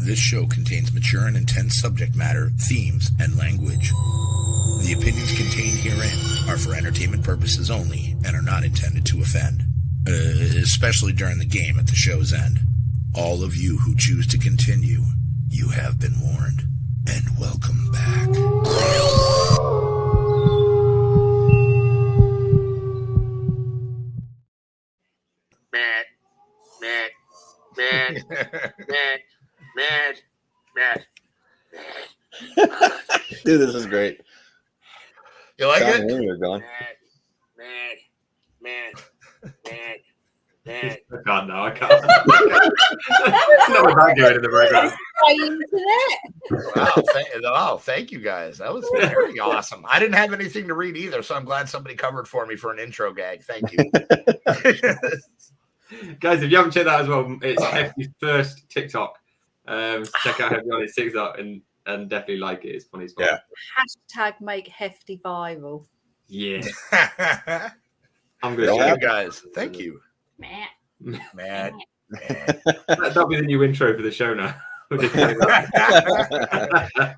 This show contains mature and intense subject matter, themes, and language. The opinions contained herein are for entertainment purposes only and are not intended to offend, especially during the game at the show's end. All of you who choose to continue, you have been warned, and welcome back. Dude, this is great. You like it? God, no, I can't. Not with that going in the background. Wow, thank you guys. That was very awesome. I didn't have anything to read either, so I'm glad somebody covered for me for an intro gag. Thank you. Guys, if you haven't checked that as well, it's Hefty's first TikTok. Check out Hefty on his TikTok and definitely like it. It's funny as well. Yeah. Hashtag make Hefty viral. Yeah. I'm good. Thank you guys. Thank you. Matt. That'll be the new intro for the show now.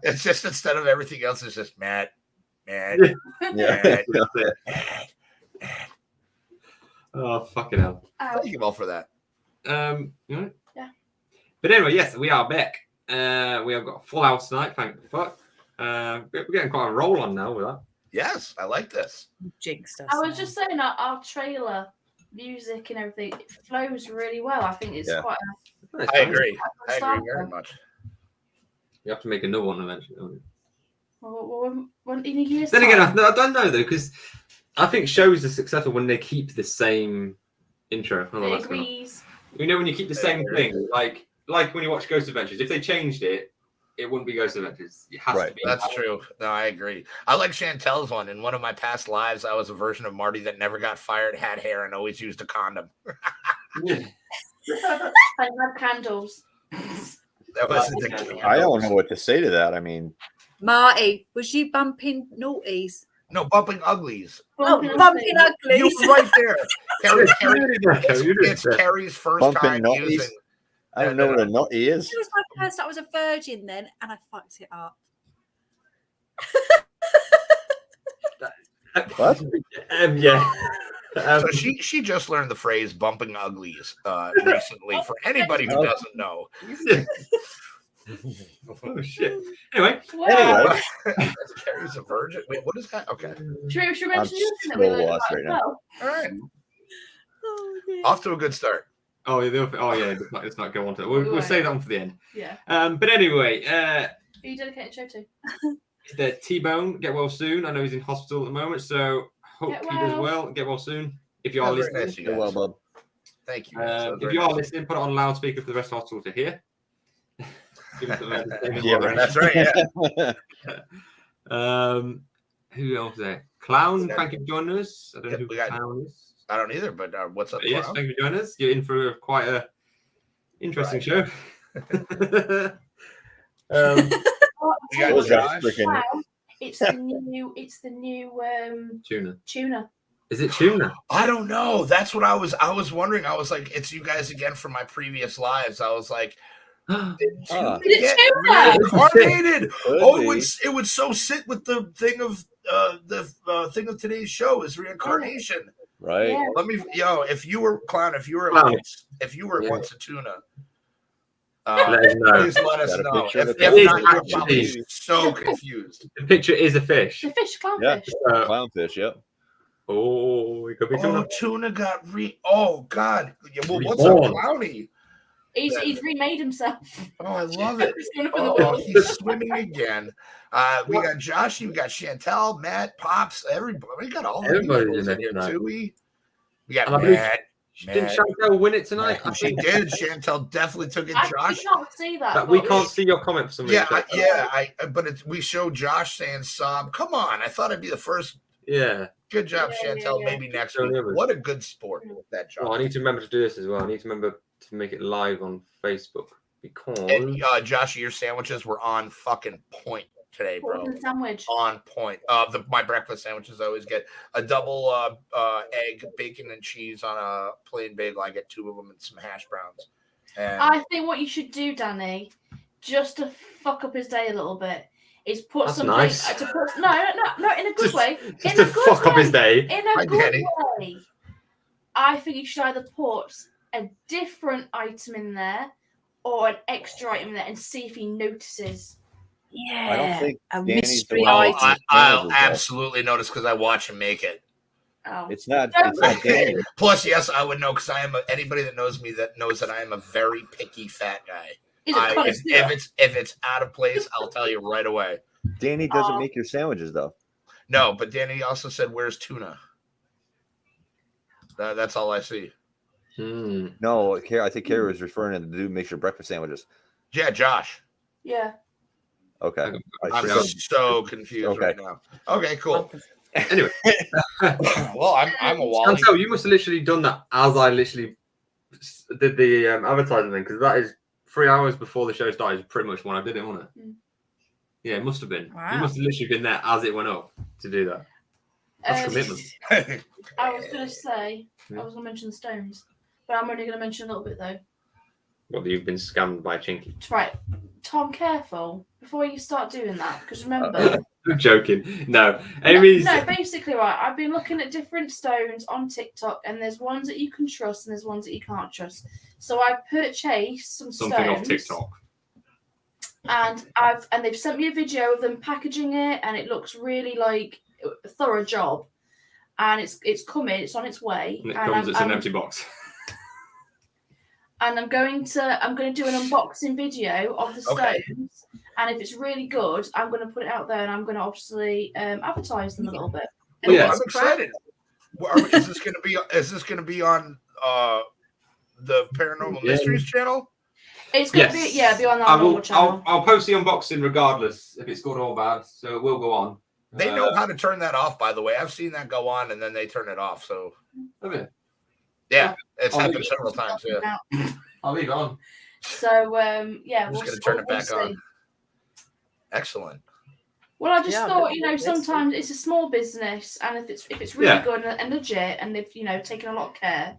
It's just instead of everything else, it's just Matt. Yeah. Oh, fucking hell. Thank you all for that. Yeah. But anyway, yes, we are back. We have got a full house tonight, thank fuck. We're getting quite a roll on now with that. Yes, I like this. Jinxed us. I was just saying our trailer music and everything, it flows really well. I think it's quite I agree. I agree very much. You have to make another one eventually, don't you? Well, in a year's then time. again, I don't know though, because I think shows are successful when they keep the same intro. Agrees. You know, when you keep the same thing, like when you watch Ghost Adventures, if they changed it, it wouldn't be Ghost Adventures. It has to be. That's true. No, I agree. I like Chantel's one. In one of my past lives, I was a version of Marty that never got fired, had hair, and always used a condom. I had candles. That wasn't the candles. I don't know what to say to that. I mean, Marty, was you bumping naughties? No, bumping uglies. Bumping uglies. You were right there. It's Kerry's first bumping time naughties? using. I don't know what a naughty is. It was my first. I was a virgin then, and I fucked it up. What? Yeah. So she just learned the phrase "bumping uglies" recently. For anybody who doesn't know. Oh shit. Anyway. Kerry's a virgin. Wait, what is that? Okay. Should we mention I'm that we learned lost about right as now. well? All right. Oh, yeah. Off to a good start. Oh yeah. Let's not go on to it. We'll save that one for the end. Yeah. But anyway, Who are you dedicated show to? the T-Bone, get well soon. I know he's in hospital at the moment, so hope he does well. Get well soon. If you are listening, nice, You're well, bub. Thank you. if you are listening, put it on loudspeaker for the rest of the hospital to hear. That's right. Yeah. Who else there? Clown, thank you for joining us. I don't know who Clown is. I don't either, but what's up? Yes, thank you for joining us. You're in for quite a interesting show. It's the new tuna. Is it tuna? I don't know. That's what I was wondering. I was like, it's you guys again from my previous lives. I was like, Reincarnated. It would so sit with the thing of thing of today's show is reincarnation. Right. Yeah. Let me, if you were once a tuna, let us know. please let us know. If not, you're probably so confused. The picture is a fish. The fish, clownfish. Yeah, clownfish. Yep. Oh, it could be tuna. Oh, tuna got Oh God! Yeah, well, what's Reborn. a clowny? He's remade himself. Oh, I love it. He's going up in the Oh, world. he's swimming again. We got Josh, we got Chantel, Matt, Pops, everybody. We got all the Everybody's usuals in there in here tonight. too. We got And I believe- Matt. Didn't Chantel win it tonight? I She think. did. Chantel definitely took it. I Josh. can't see that. But we can't see your comment for some reason. But we showed Josh saying "sob." Come on, I thought I'd be the first. Yeah. Good job, Yeah, Chantel. yeah. Maybe next Show week. the others. What a good sport that Josh. Oh, I need to remember to do this as well. I need to remember to make it live on Facebook because And Josh, your sandwiches were on fucking point today, bro. Golden sandwich. On point. My breakfast sandwiches I always get a double egg, bacon and cheese on a plain bagel. I get 2 of them and some hash browns. And I think what you should do, Danny, just to fuck up his day a little bit, is put That's something. nice. No, in a good way. just In to a good fuck up way. his day. In a Hi, good Danny. way. I think you should either put a different item in there or an extra item in there and see if he notices. Yeah. I don't think a Danny's mystery doing item. I'll Sandwiches, though. absolutely notice because I watch him make it. Oh. It's not Danny. Plus, yes, I would know because I am anybody that knows me that knows that I am a very picky fat guy. He's a connoisseur. If it's out of place, I'll tell you right away. Danny doesn't make your sandwiches though. No, but Danny also said, "Where's tuna?" That's all I see. No, I think Kerry was referring to the dude who makes your breakfast sandwiches. Yeah, Josh. Yeah. Okay. I'm so confused right now. Okay, cool. Anyway, well, I'm a Wally. Chantel, you must have literally done that as I literally did the advertising thing because that is 3 hours before the show started. Pretty much when I did it, wasn't it? Mm. Yeah, it must have been. Wow. You must have literally been there as it went up to do that. That's commitment. I was going to say, I was going to mention the stones, but I'm only going to mention a little bit though. Well, you've been scammed by Chinky. Right, Tom, careful before you start doing that because remember. I'm joking. No, Amy's. No, basically, right. I've been looking at different stones on TikTok, and there's ones that you can trust, and there's ones that you can't trust. So I've purchased something off TikTok, and they've sent me a video of them packaging it, and it looks really like a thorough job. And it's coming, it's on its way. And it comes, it's an empty box. And I'm going to do an unboxing video of the stones. Okay. And if it's really good, I'm going to put it out there, and I'm going to obviously advertise them a little bit. Well, yeah, I'm excited. Is this going to be on the Paranormal Mysteries channel? It's going to be on our normal channel. I'll post the unboxing regardless if it's good or bad, so it will go on. They know how to turn that off, by the way. I've seen that go on, and then they turn it off. So, yeah, it's happened several times. Yeah, I'll leave it on. So, I'm just going to turn it back on. Excellent. Well, I just thought, sometimes it's a small business, and if it's really good and legit, and they've taken a lot of care,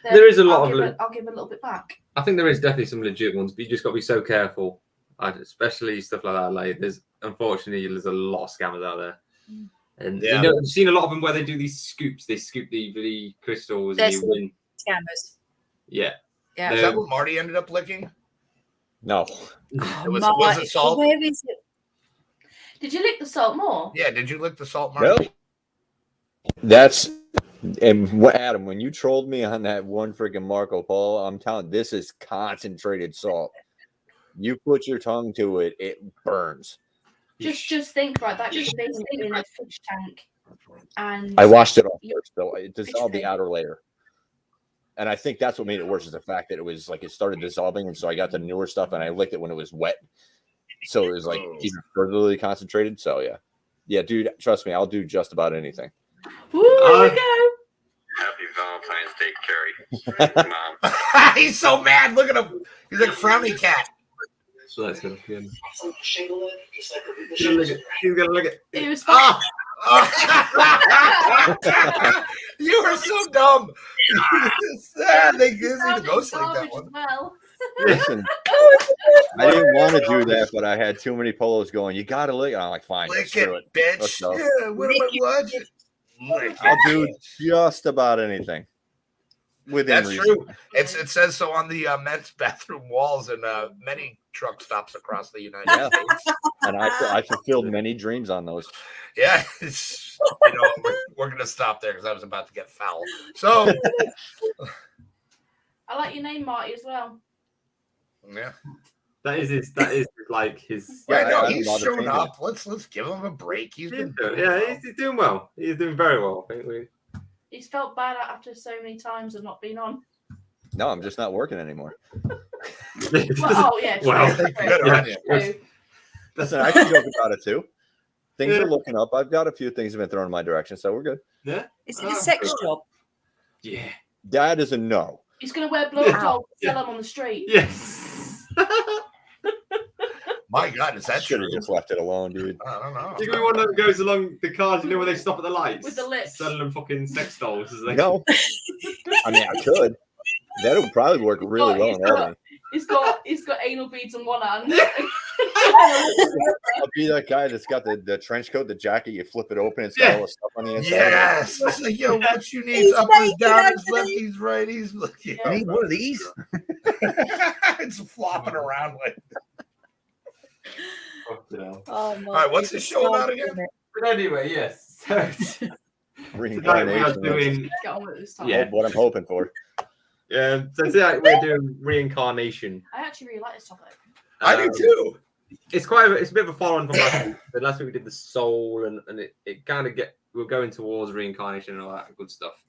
then there is a lot I'll give a little bit back. I think there is definitely some legit ones, but you just got to be so careful, especially stuff like that. Like, unfortunately there's a lot of scammers out there, and I've seen a lot of them where they do these scoops. They scoop the crystals and you win. Scammers. Yeah. Is that what Marty ended up licking? No. Was it salt? Where is it? Did you lick the salt more? Yeah, did you lick the salt, Marty? No. Adam, when you trolled me on that one freaking Marco Polo, I'm telling you, this is concentrated salt. You put your tongue to it, it burns. Just think, right? That just basically in a fish tank, and I washed it off first, though. It dissolved the outer layer, and I think that's what made it worse is the fact that it was like it started dissolving, and so I got the newer stuff, and I licked it when it was wet, so it was like even further concentrated. So yeah, dude, trust me, I'll do just about anything. Woo, here we go. Happy Valentine's Day, Kerry. Mom. He's so mad. Look at him. He's like a frowny cat. So that's good. Yeah. He's gonna look at. It was fun. You are so dumb. Sad. They didn't go like that one. Well. Listen, I didn't want to do that, but I had too many polos going. You gotta lick it. I'm like, fine, Lick screw it, it. bitch. Yeah, what am I watching? I'll do just about anything. Within That's reason. true. It says so on the men's bathroom walls in many truck stops across the United States. And I fulfilled many dreams on those. Yeah, we're gonna stop there because I was about to get foul. So I like your name, Marty, as well. yeah. That is like his. Yeah, no, I don't he's bother shown changing up. Let's give him a break. He's been He's doing well. He's doing very well. I think He's felt bad after so many times of not being on. No, I'm just not working anymore. Well, oh yeah, true, Well, true, good true, on you. true. Listen, I can joke about it too. Things are looking up. I've got a few things that have been thrown in my direction, so we're good. Yeah. Is it a sex job? Yeah. Dad is a no. He's going to wear blow dolls and sell them on the street. Yes. My God, is I that should true? have just left it alone, dude. I don't know. You can be one that goes along the cars, you know, where they stop at the lights With the lips. selling them fucking sex dolls. As they... No. I mean, I could. That would probably work really well in Albany. He's got anal beads on one hand. I'll be that guy that's got the trench coat, the jacket. You flip it open, it's got all the stuff on the inside. Yes. It's like, yo, what you need? He's Uppers, naked, downers, Anthony. lefties, righties. Look, Yeah. I need one of these. it's flopping around like. Oh, my All right, what's the show about again? But anyway, yes. So tonight we are Reincarnation. doing. Get on with it this time. Yeah. What I'm hoping for. So tonight we're doing reincarnation. I actually really like this topic. I do too. It's it's a bit of a follow-on from last week. The last week we did the soul, and it kind of we're going towards reincarnation and all that good stuff.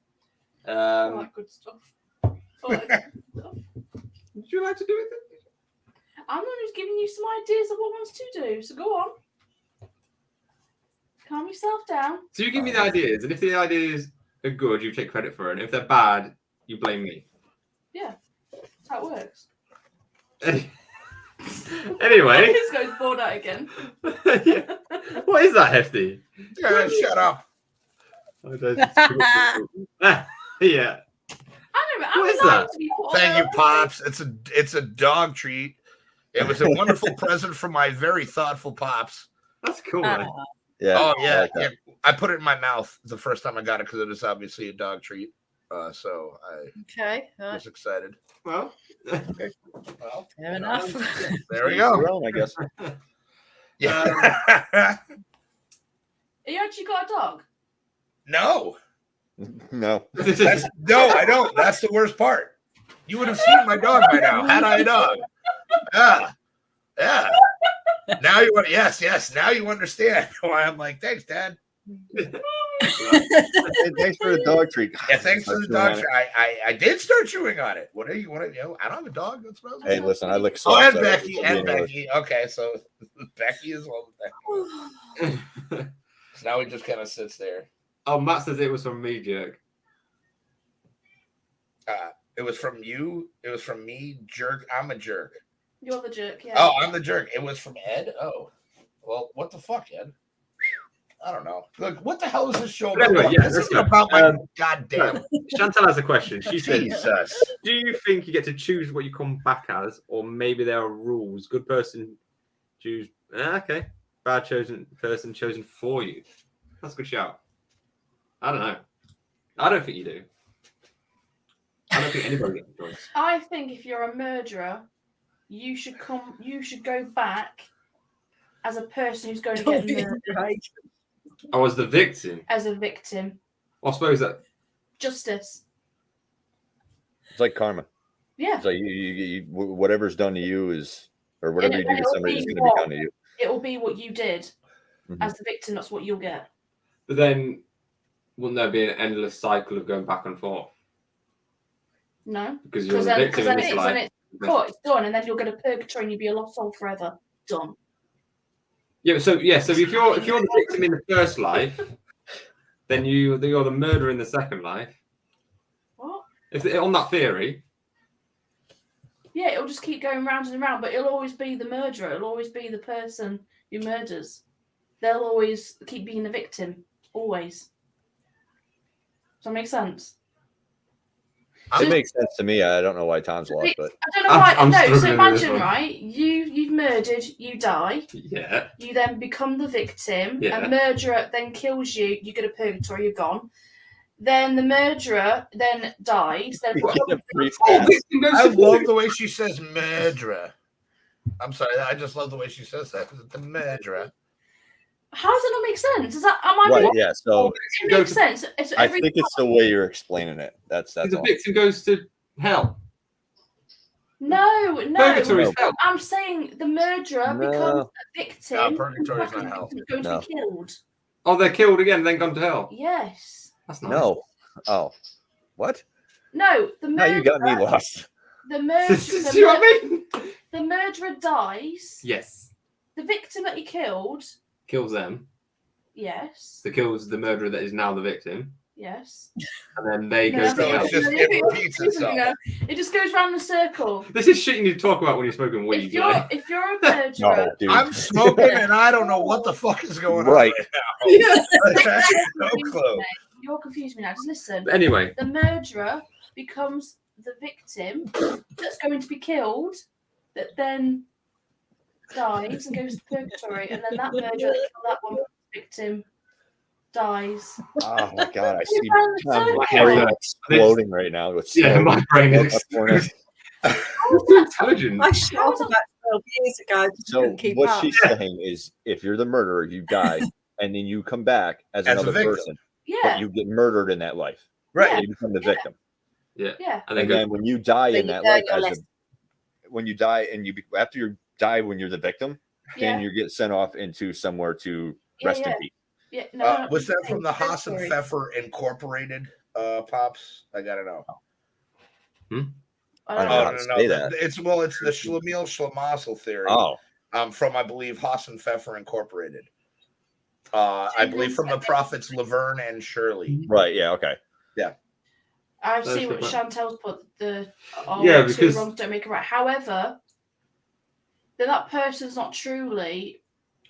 I like good stuff. I like good stuff. Would you like to do it? I'm the one who's giving you some ideas of what wants to do, so go on. Calm yourself down. So you give me the ideas, and if the ideas are good, you take credit for it, and if they're bad, you blame me. Yeah, that's how it works. Anyway, This goes bored out again. yeah. What is that, Hefty? Yeah, shut up. Yeah. I don't know. What is I'm allowed that? to be put on Thank there. you, Pops. It's a dog treat. It was a wonderful present from my very thoughtful Pops. That's cool, man. Yeah. Oh I yeah, like that. yeah. I put it in my mouth the first time I got it because it was obviously a dog treat. So I Okay. was excited. Well, Well, Fair enough. there we Your go. own, I guess. Yeah. Have you actually got a dog? No, No. no, I don't. That's the worst part. You would have seen my dog by now had I a dog. Yeah. Now you want yes. Now you understand why I'm like, thanks, Dad. Hey, thanks for the dog treat. Yeah, thanks for the dog treat. I did start chewing on it. What do you want to know? I don't have a dog. That's what I was Hey, listen, I lick Oh, socks. and so Becky, it'll be and another- Becky. Okay, so Becky is one with Becky. So now he just kind of sits there. oh, Matt says it was from me, jerk. It was from you. It was from me, jerk. I'm a jerk. You're the jerk, yeah. Oh, I'm the jerk. It was from Ed. Oh, well, what the fuck, Ed? I don't know. Look, what the hell is this show about? Anyway, yeah, This let's isn't go. about my goddamn. Chantal has a question. She says, Jesus. do you think you get to choose what you come back as, or maybe there are rules? Good person choose. Okay. Bad person chosen for you. That's a good shout. I don't know. I don't think you do. I don't think anybody gets a choice. I think if you're a murderer, you should go back as a person who's going to get murdered Right. I was the victim. as a victim. I suppose that. Justice. It's like karma. Yeah. It's like you whatever's done to you is, or whatever you do to it'll somebody is be going to be what- done to you. It will be what you did Mhm. as the victim. That's what you'll get. But then, wouldn't there be an endless cycle of going back and forth? No. Because you're the Because victim then in this life. it's caught, it's done, and then you'll get a purgatory and you'll be a lost soul forever. Done. Yeah. So if you're the victim in the first life, then you're the murderer in the second life. What? If on that theory, Yeah, it'll just keep going round and round, but it'll always be the murderer. It'll always be the person who murders. They'll always keep being the victim. Always. Does that make sense? It makes sense to me. I don't know why Tom's lost, but I don't know why. I'm No, so struggling with this imagine, one. right? You've murdered, you die. yeah, You then become the victim. Yeah. A murderer then kills you. You get a purgatory. You're gone. Then the murderer then dies. Then you get a free Oh, pass. I love the way she says murderer. I'm sorry. I just love the way she says that. The murderer. How does it not make sense? Is that am I Right, being- yeah. So It makes sense. It's I every think it's the way you're explaining it. That's The all. victim goes to hell. No. Purgatory is hell. I'm saying the murderer becomes a victim. Purgatory is not hell. Going to be killed. Oh, they're killed again and then gone to hell. Yes. That's nice. No. Oh, what? No, the Now murderer. you got me lost. The murderer. See what I mean? The murderer dies. Yes. The victim that he killed. Kills them. Yes. So kills the murderer that is now the victim. Yes. And then they No, go I to hell. it's just- it repeats itself. It just goes round the circle. This is shit you need to talk about when you're smoking weed. If you're like. if you're a murderer, No, dude. I'm smoking and I don't know what the fuck is going on Right. now. Yeah. Okay? No clue. You're confused me now. Just listen. Anyway, The murderer becomes the victim that's going to be killed, that then dies and goes to purgatory, and then that murderer that killed that one victim dies. Oh my god, I see Circle. my brain exploding right now. With yeah, smoke. my brain is Up corner. so intelligent. I shot off about 12 years ago. Just So couldn't keep what up. she's saying is, if you're the murderer, you die, and then you come back as As a another victim. person, Yeah. but you get murdered in that life. Right. You become the victim, Yeah. And then and go. then when you die Then in you that learn life, your as lesson. when you die and after you die when you're the victim, Yeah. then you get sent off into somewhere to rest in peace. Yeah. No, Was that from the Haas and Purgatory. Pfeffer Incorporated pops? I gotta know. I don't know Oh how no, to no, say no. that. It's the Schlemiel Schlemazel theory. Oh, From I believe Haas and Pfeffer Incorporated. I believe from the prophets Laverne and Shirley. right. Yeah. Okay. I That's see what the point. Chantel's put. Yeah, two because- wrongs don't make a right. However, then that person's not truly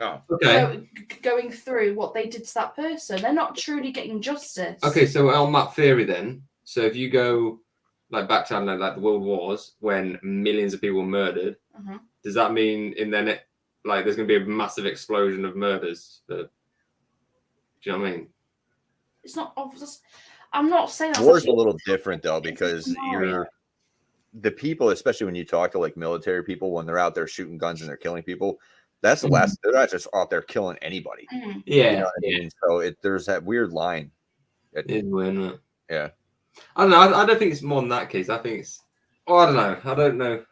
Okay. going through what they did to that person. They're not truly getting justice. Okay, so on that theory then, so if you go like back to I don't know, like the World Wars when millions of people were murdered, Mhm. does that mean in their like there's going to be a massive explosion of murders? Do you know what I mean? It's not obvious. I'm not saying that's War's a actually- little different though it's a because scenario. the people, especially when you talk to like military people when they're out there shooting guns and they're killing people, that's the last. They're not just out there killing anybody. Mm. Yeah, You know what I mean? So there's that weird line. it is weird, isn't it? Yeah. I don't know. I don't think it's more than that case. I think it's. Oh, I don't know. I don't know.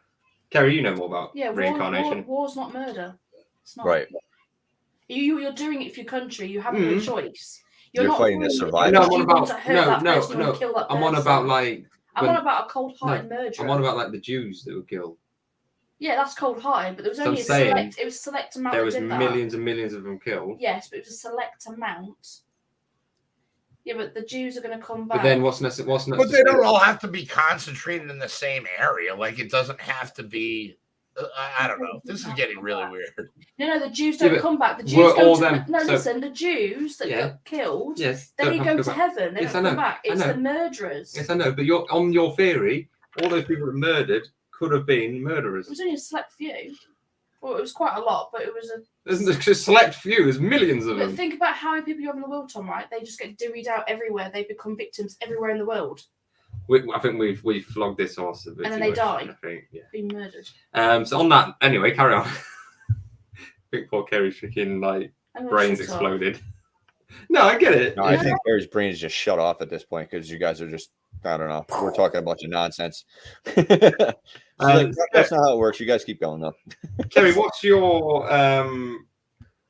Kerry, you know more about Yeah, reincarnation. war's not murder. It's not. Right. You're doing it for your country. You have no choice. You're not fighting to doing it survive. because No, I'm you on want about to hurt that no, person or kill that I'm on person. about like I'm when- on about a cold-hearted murderer. I'm on about like the Jews that were killed. Yeah, that's cold-hearted, but there was So only I'm a saying select. It was a select amount. There that was did that. millions and millions of them killed. Yes, but it was a select amount. Yeah, but the Jews are going to come back. But then what's next? What's next? But they don't all have to be concentrated in the same area. Like it doesn't have to be. I don't know. This is getting really weird. No, the Jews Yeah, don't but come back. The Jews were go all to them- no. so- Listen, the Jews that Yeah. got killed, Yes. they don't have go go to back. heaven. They Yes, don't I come know, back. I It's know. the murderers. Yes, I know. But on your theory, all those people that murdered could have been It murderers. was only a select few. Well, it was quite a lot, but it was a. There's a select few. There's millions of But them. think about how many people you have in the world, Tom. Right? They just get divvied out everywhere. They become victims everywhere in the world, I think we've flogged this horse a bit. And then too they much, die. I think. Yeah. being murdered. So on that, anyway, carry on. I think poor Kerry's freaking like I'm gonna brains shut up. exploded. No, I get it. No, I think Gary's brain is just shut off at this point because you guys are just, I don't know, we're talking a bunch of nonsense. That's not how it works. You guys keep going though. Kerry, what's your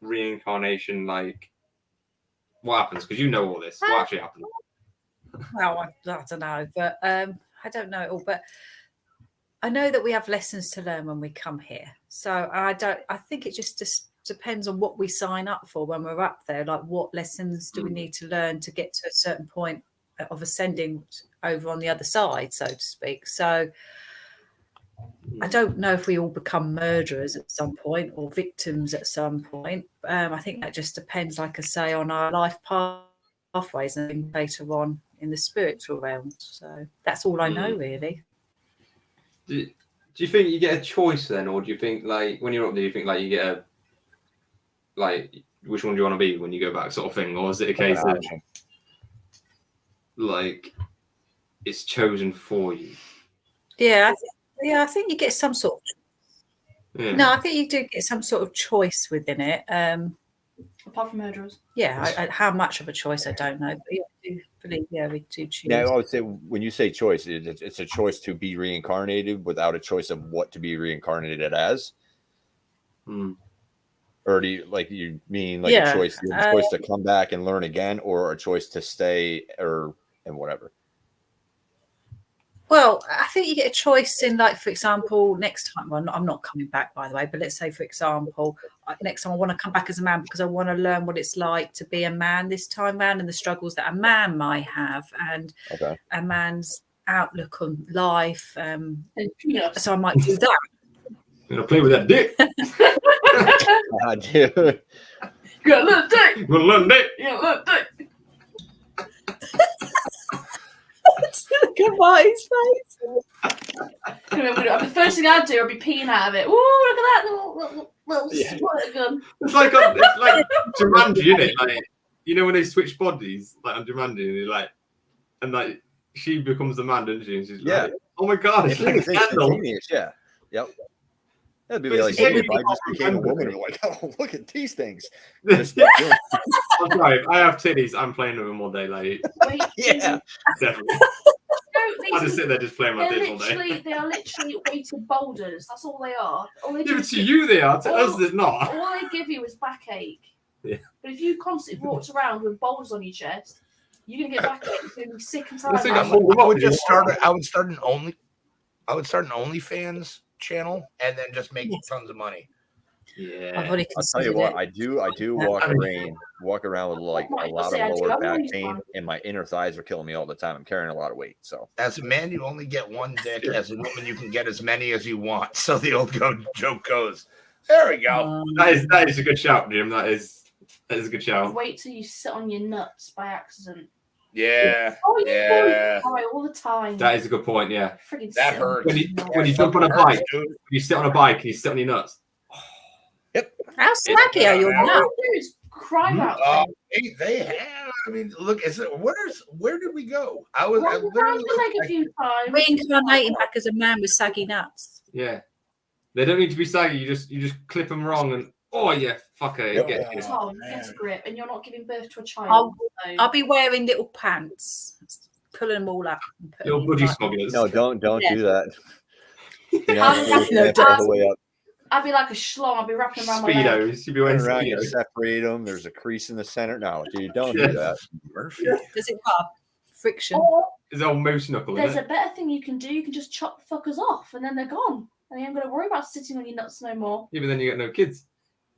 reincarnation like? What happens? Because you know all this. What actually happens? Well, I don't know, but I don't know it all. But I know that we have lessons to learn when we come here. So I think it just depends on what we sign up for when we're up there. Like, what lessons do we need to learn to get to a certain point of ascending over on the other side, so to speak. So I don't know if we all become murderers at some point or victims at some point. I think that just depends, like I say, on our life pathways and later on in the spiritual realm. So that's all I know, really. Do you think you get a choice then, or do you think like when you're up there, you think like you get a like which one do you want to be when you go back, sort of thing, or is it a case of like it's chosen for you? Yeah, I think you get some sort of. Yeah. No, I think you do get some sort of choice within it. apart from murderers. Yeah, how much of a choice I don't know, but yeah, I do believe we do choose. Now, I would say when you say choice, it's a choice to be reincarnated without a choice of what to be reincarnated as. Or do you mean like a choice to come back and learn again, or a choice to stay and whatever? Well, I think you get a choice in, like, for example, next time. Well, I'm not coming back, by the way, but let's say, for example, next time I want to come back as a man because I want to learn what it's like to be a man this time round and the struggles that a man might have and a man's outlook on life. So I might do that. You know, play with that dick. I do. You got a little dick. You got a little dick. You got a little dick. Look at Marty's face. The first thing I'd do would be peeing out of it. Ooh, look at that little squirt gun. It's like Jumanji, isn't it? Like, you know when they switch bodies, like on Jumanji, and like she becomes the man, doesn't she? And she's like, oh my god, it's like a scandal. Yeah. Yep. That'd be like if I just became a woman and like, oh, look at these things. I'm sorry, if I have titties, I'm playing with them all day. Like, yeah, definitely. I just sit there just playing my titties all day. They are literally weighted boulders. That's all they are. Yeah, but to you they are. To us, they're not. All they give you is backache. Yeah. But if you constantly walked around with boulders on your chest, you're gonna get backache. You're gonna be sick and tired. I would start an OnlyFans channel and then just make tons of money. Yeah, I'll tell you what, I do walk around with like a lot of lower back pain, and my inner thighs are killing me all the time. I'm carrying a lot of weight. So as a man, you only get one dick. As a woman, you can get as many as you want. So the old joke goes. There we go. That is a good shout, Jim. That is a good shout. Wait till you sit on your nuts by accident. Yeah. Cry all the time. That is a good point. Yeah. That hurts. When you jump on a bike, you sit on a bike and you sit on your nuts. Yep. How slacky are your nuts? Cry out. They have. I mean, look. Where did we go? I literally a few times. Reincarnating back as a man with saggy nuts. Yeah. They don't need to be saggy. You just clip them wrong and fuck it. Get a grip, and you're not giving birth to a child. I'll be wearing little pants, pulling them all up. Little budgie smugglers. No, don't do that. All the way up. I'd be like a schlong. I'd be wrapping around my Speedos. You'd be wearing around. You Speedos. separate them. There's a crease in the center. No, dude, don't do that. Does it rub? Friction. It's all moose knuckle. There's a better thing you can do. You can just chop the fuckers off, and then they're gone. And you ain't got to worry about sitting on your nuts no more. Yeah, but then you get no kids.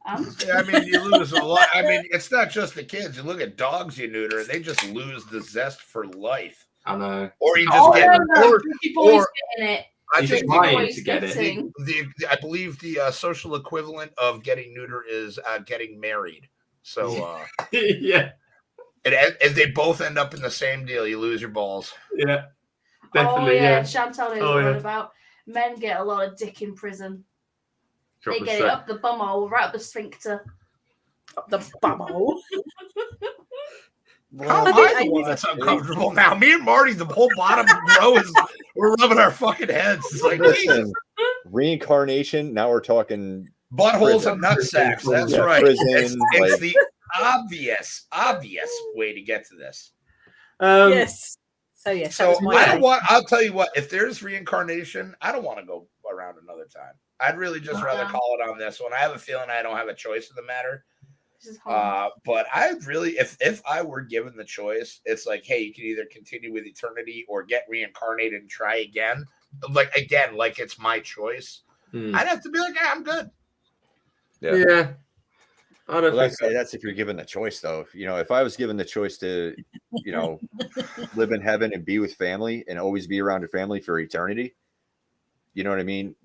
Yeah, I mean, you lose a lot. I mean, it's not just the kids. You look at dogs you neuter, and they just lose the zest for life. I know. Or you just get or getting it. I think to get it. I believe the social equivalent of getting neuter is getting married. So yeah, and if they both end up in the same deal, you lose your balls. Yeah, definitely. Chantal knows about. Men get a lot of dick in prison. They get it up the bumhole, right up the sphincter. Up the bumhole. How am I the one that's uncomfortable now? Me and Marty, the whole bottom row we're rubbing our fucking heads. It's like, listen, reincarnation. Now we're talking buttholes and nut sacks. That's right. Prison, it's the obvious way to get to this. Yes. So yes. So I don't want. I'll tell you what. If there's reincarnation, I don't want to go around another time. I'd really just rather call it on this one. I have a feeling I don't have a choice in the matter. But I really, if I were given the choice, it's like, hey, you can either continue with eternity or get reincarnated and try again. Like it's my choice. I'd have to be like, I'm good. Yeah. I don't think that's if you're given the choice, though. If I was given the choice to, live in heaven and be with family and always be around your family for eternity, you know what I mean?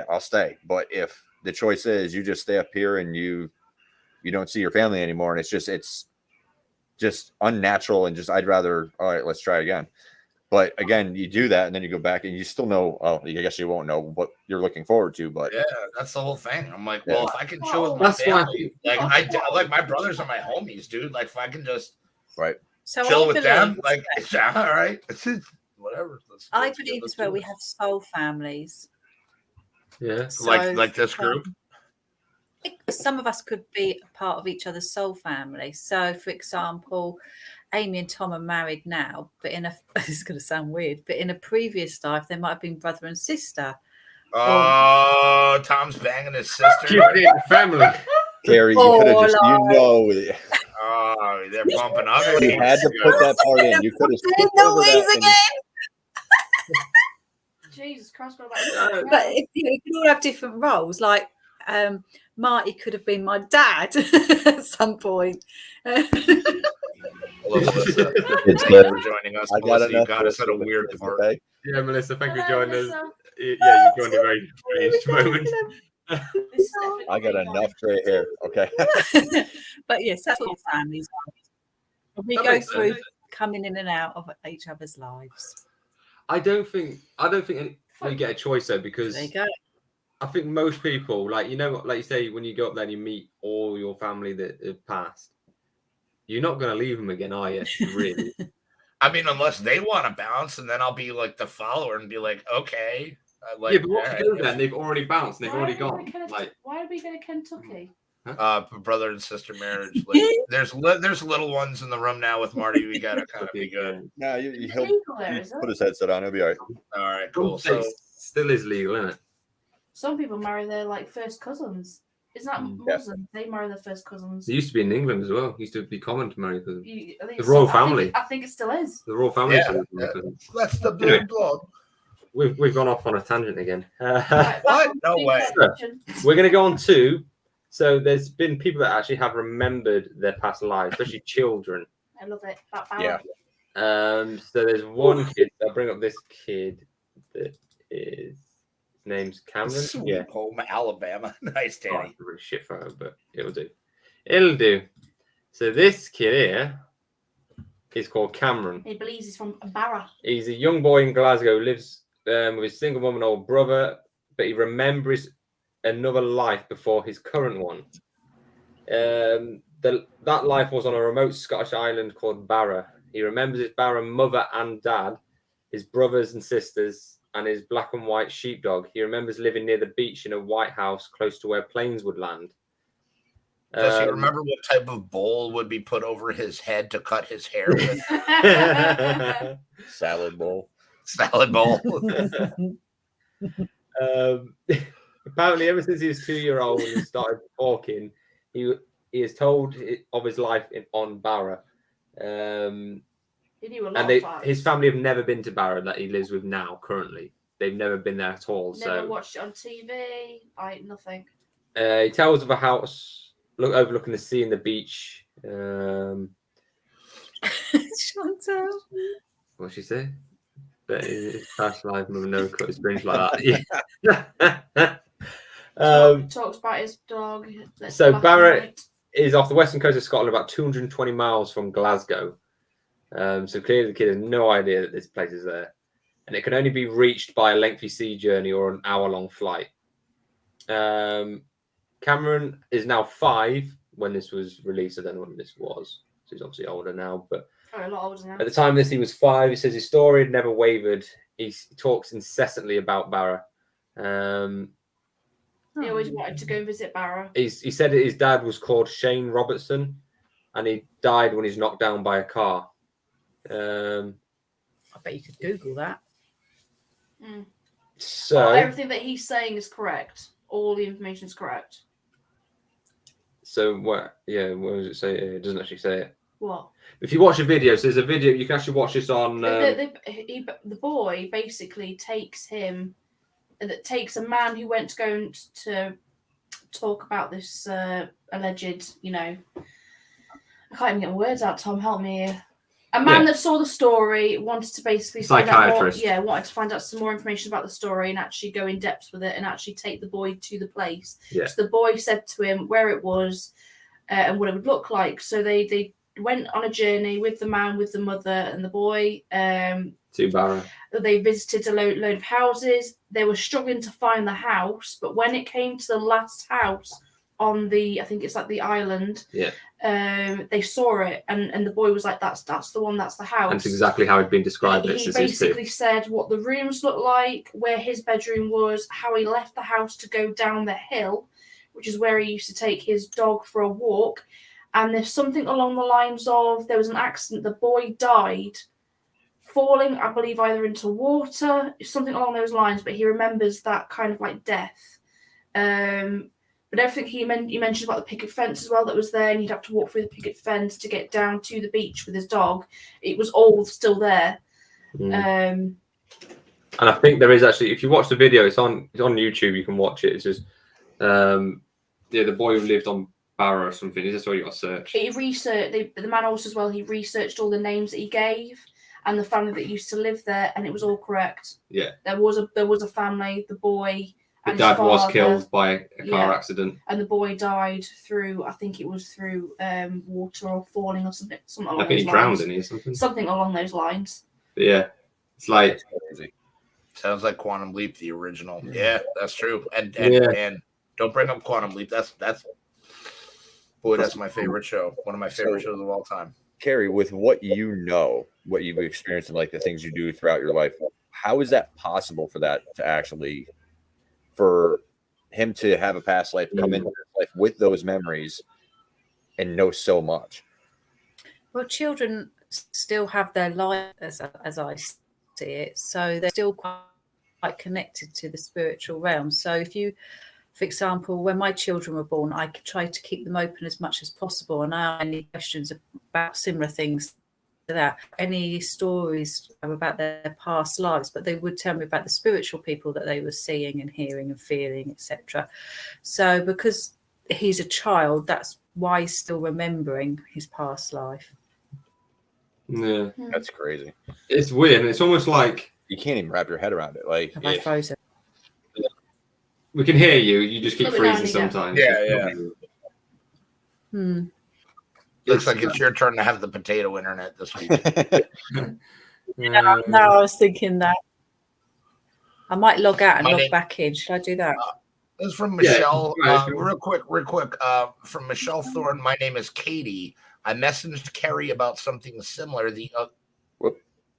I'll stay. But if the choice is you just stay up here and you don't see your family anymore, and it's just unnatural, and I'd rather, all right, let's try again. But again, you do that and then you go back and you still know, I guess you won't know what you're looking forward to, but yeah, that's the whole thing. I'm like, well, if I can chill with my family, like my brothers are my homies, dude. Like if I can just chill with them, like all right, whatever. I believe as well we have soul families. Yeah, so, like this group. some of us could be a part of each other's soul family. So, for example, Amy and Tom are married now, but this is going to sound weird, but in a previous life, they might have been brother and sister. Oh, Tom's banging his sister. Family. Kerry, you could have just, Oh, they're bumping up. You had to put that part in. You could have skipped over that. Jesus Christ, what But if you could all have different roles, like Marty could have been my dad at some point. Hello, Melissa. It's Thank you for joining us. I got Melissa, you enough got us at a weird kids, part. okay? Yeah, Melissa, thank you for joining us. Melissa. Yeah, you joined a very strange moment. I got enough gray hair. Okay. But yes, that's what families are. We That go makes through sense. coming in and out of each other's lives. I don't think we get a choice though, because There you go. I think most people, like you say, when you go up there and you meet all your family that have passed, you're not going to leave them again, are you? Really? I mean, unless they want to bounce, and then I'll be like the follower and be like, okay. Yeah, but what if you go there and they've already bounced and they've already gone? Why did we go to Kentucky? Brother and sister marriage. Like, there's little ones in the room now with Marty. We gotta kind of be good. No, he'll Legal there, is it? put his headset on. He'll be all right. All right, cool. So So still is legal, isn't it? Some people marry their like first cousins. Isn't that Muslims? They marry their first cousins. It used to be in England as well. It used to be common to marry cousins. I think The royal family. I think it still is. The royal family. Yeah, used to be cousins. that's the Anyway. big blood. We've gone off on a tangent again. Right, What? No way. We're going to go on to. So there's been people that actually have remembered their past lives, especially children. I love it. That Yeah. balance. So there's one kid. I'll bring up this kid that is. His name's Cameron. Sweet Yeah. home, Alabama. Nice, Oh, Danny. it's a really shit photo, but it'll do. It'll do. So this kid here is called Cameron. He believes he's from Barra. He's a young boy in Glasgow, lives with his single mum and old brother, but he remembers another life before his current one. That life was on a remote Scottish island called Barra. He remembers his Barra mother and dad, his brothers and sisters, and his black and white sheepdog. He remembers living near the beach in a white house close to where planes would land. Does he remember what type of bowl would be put over his head to cut his hair with? Salad bowl. Salad bowl. Apparently, ever since he was 2-year-old and started talking, he is told of his life on Barra. He knew a lot of His family have never been to Barra that he lives with now, currently. They've never been there at all. Never watched it on TV. Nothing. He tells of a house overlooking the sea and the beach. Chantal. What'd she say? That his past life mother never cut his fringe like that. Yeah. Talks about his dog. So Barra is off the western coast of Scotland, about 220 miles from Glasgow. So clearly the kid has no idea that this place is there. And it can only be reached by a lengthy sea journey or an hour-long flight. Cameron is now 5 when this was released. I don't know when this was. So he's obviously older now. But a lot older now. at the time of this, he was 5. He says his story had never wavered. He talks incessantly about Barra. He always wanted to go and visit Barra. He said that his dad was called Shane Robertson, and he died when he was knocked down by a car. I bet you could Google that. So everything that he's saying is correct. All the information is correct. So what? Yeah, what does it say? It doesn't actually say it. What? If you watch a video, so there's a video you can actually watch this on. The boy basically takes a man who went to go to talk about this alleged, I can't even get my words out. Tom, help me here. A man that saw the story wanted to basically psychiatrist. Wanted to find out some more information about the story and actually go in depth with it and actually take the boy to the place. Yeah. So the boy said to him where it was and what it would look like. So they went on a journey with the man, with the mother and the boy. To Barra. They visited a load of houses. They were struggling to find the house, but when it came to the last house on I think it's like the island. Yeah. They saw it, and the boy was like, "That's the one. That's the house." That's exactly how he'd been described. He basically said what the rooms looked like, where his bedroom was, how he left the house to go down the hill, which is where he used to take his dog for a walk. And there's something along the lines of there was an accident, the boy died falling, I believe, either into water, something along those lines, but he remembers that kind of like death. But everything he mentioned about the picket fence as well that was there, and he'd have to walk through the picket fence to get down to the beach with his dog. It was all still there. And I think there is actually, if you watch the video, it's on YouTube. You can watch it. It's just the boy who lived on Barrow or something. Is this where you got to search? He researched the man also as well. He researched all the names that he gave and the family that used to live there, and it was all correct. Yeah, there was a family. The boy. The dad was killed by a car accident, and the boy died through, I think it was through water or falling or something along those lines. I think he drowned in it or something. Something along those lines. But yeah, it's like crazy. Sounds like Quantum Leap, the original. Yeah, that's true. And don't bring up Quantum Leap. That's my favorite show. One of my favorite shows of all time. Kerry, with what you know, what you've experienced, and like the things you do throughout your life, how is that possible for that to actually? For him to have a past life, come into this life with those memories and know so much. Well, children still have their life as I see it, so they're still quite connected to the spiritual realm. So if you, for example, when my children were born, I tried to keep them open as much as possible, and I had any questions about similar things to that, any stories about their past lives, but they would tell me about the spiritual people that they were seeing and hearing and feeling, etc. So because he's a child, that's why he's still remembering his past life. Yeah, that's crazy. It's weird, and it's almost like you can't even wrap your head around it. Like, have I frozen? We can hear you. You just keep freezing sometimes. Yeah. Looks like it's your turn to have the potato internet this week. No, I was thinking that. I might log out and log back in. Should I do that? This is from Michelle. Real quick. From Michelle Thorne. My name is Katie. I messaged Kerry about something similar.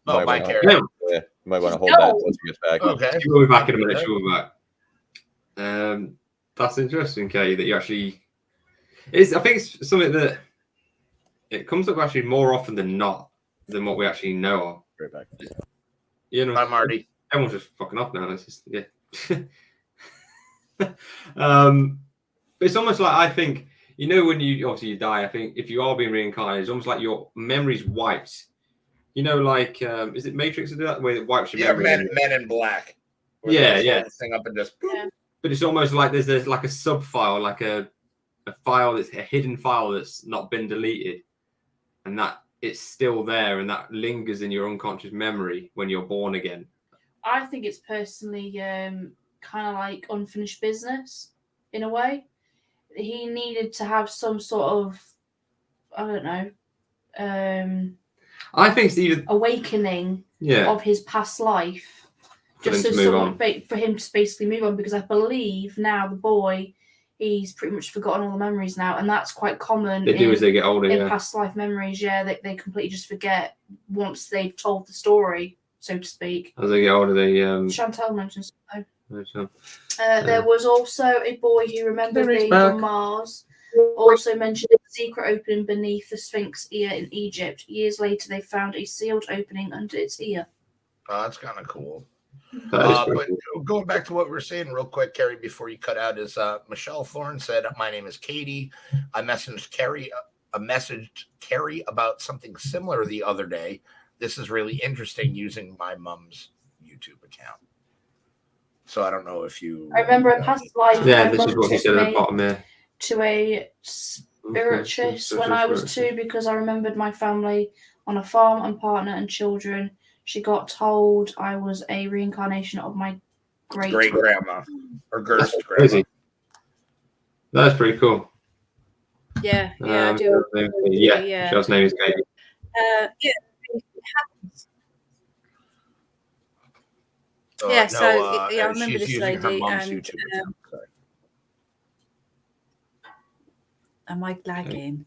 Bye, Kerry. Yeah, you might want to hold that until she gets back. Okay. She'll be back in a minute. She'll be back. That's interesting, Katie, that you actually... I think it's something that it comes up actually more often than not than what we actually know of. Right back. You know, bye, Marty. Everyone's just fucking off now. It's just but it's almost like, I think, when you die, I think if you are being reincarnated, it's almost like your memory's wiped. Like is it Matrix to do that? Where it wipes your memory? Men in Black. Yeah. Thing up and just. Yeah. But it's almost like there's like a sub file, like a file that's a hidden file that's not been deleted, and that it's still there, and that lingers in your unconscious memory when you're born again. I think it's personally kind of like unfinished business in a way. He needed to have some sort of, I don't know, I think it's either awakening of his past life, just so for him to basically move on. Because I believe now the boy, he's pretty much forgotten all the memories now, and that's quite common. They do as they get older. In past life memories, they completely just forget once they've told the story, so to speak. As they get older, they. Chantal mentions something. There was also a boy who remembered being on Mars. Also mentioned a secret opening beneath the Sphinx ear in Egypt. Years later, they found a sealed opening under its ear. Oh, that's kind of cool. But going back to what we were saying real quick, Kerry, before you cut out, is Michelle Thorne said, "My name is Katie. I messaged Kerry about something similar the other day. This is really interesting using my mom's YouTube account." So I don't know if you. I remember a past life. Yeah, this is what he said at the bottom there. To a spiritist when I was 2, because I remembered my family on a farm and partner and children. She got told I was a reincarnation of my great grandma or That's crazy. That's pretty cool. Yeah, I do. Michelle's name is Katie. I remember this lady, and am I lagging?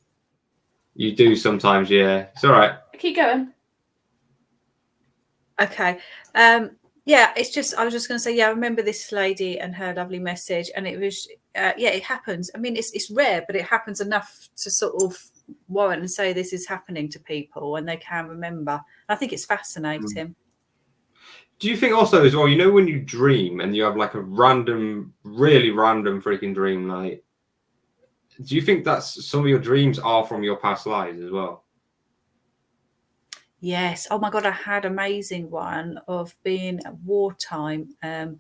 You do sometimes, yeah. It's all right. Keep going. Okay. It's just, I was just going to say, I remember this lady and her lovely message, and it was it happens. I mean, it's rare, but it happens enough to sort of warrant and say this is happening to people, and they can remember. I think it's fascinating. Do you think also as well, you know, when you dream and you have like a random, really random freaking dream, like, do you think that's some of your dreams are from your past lives as well? Yes. Oh my God, I had an amazing one of being at wartime, and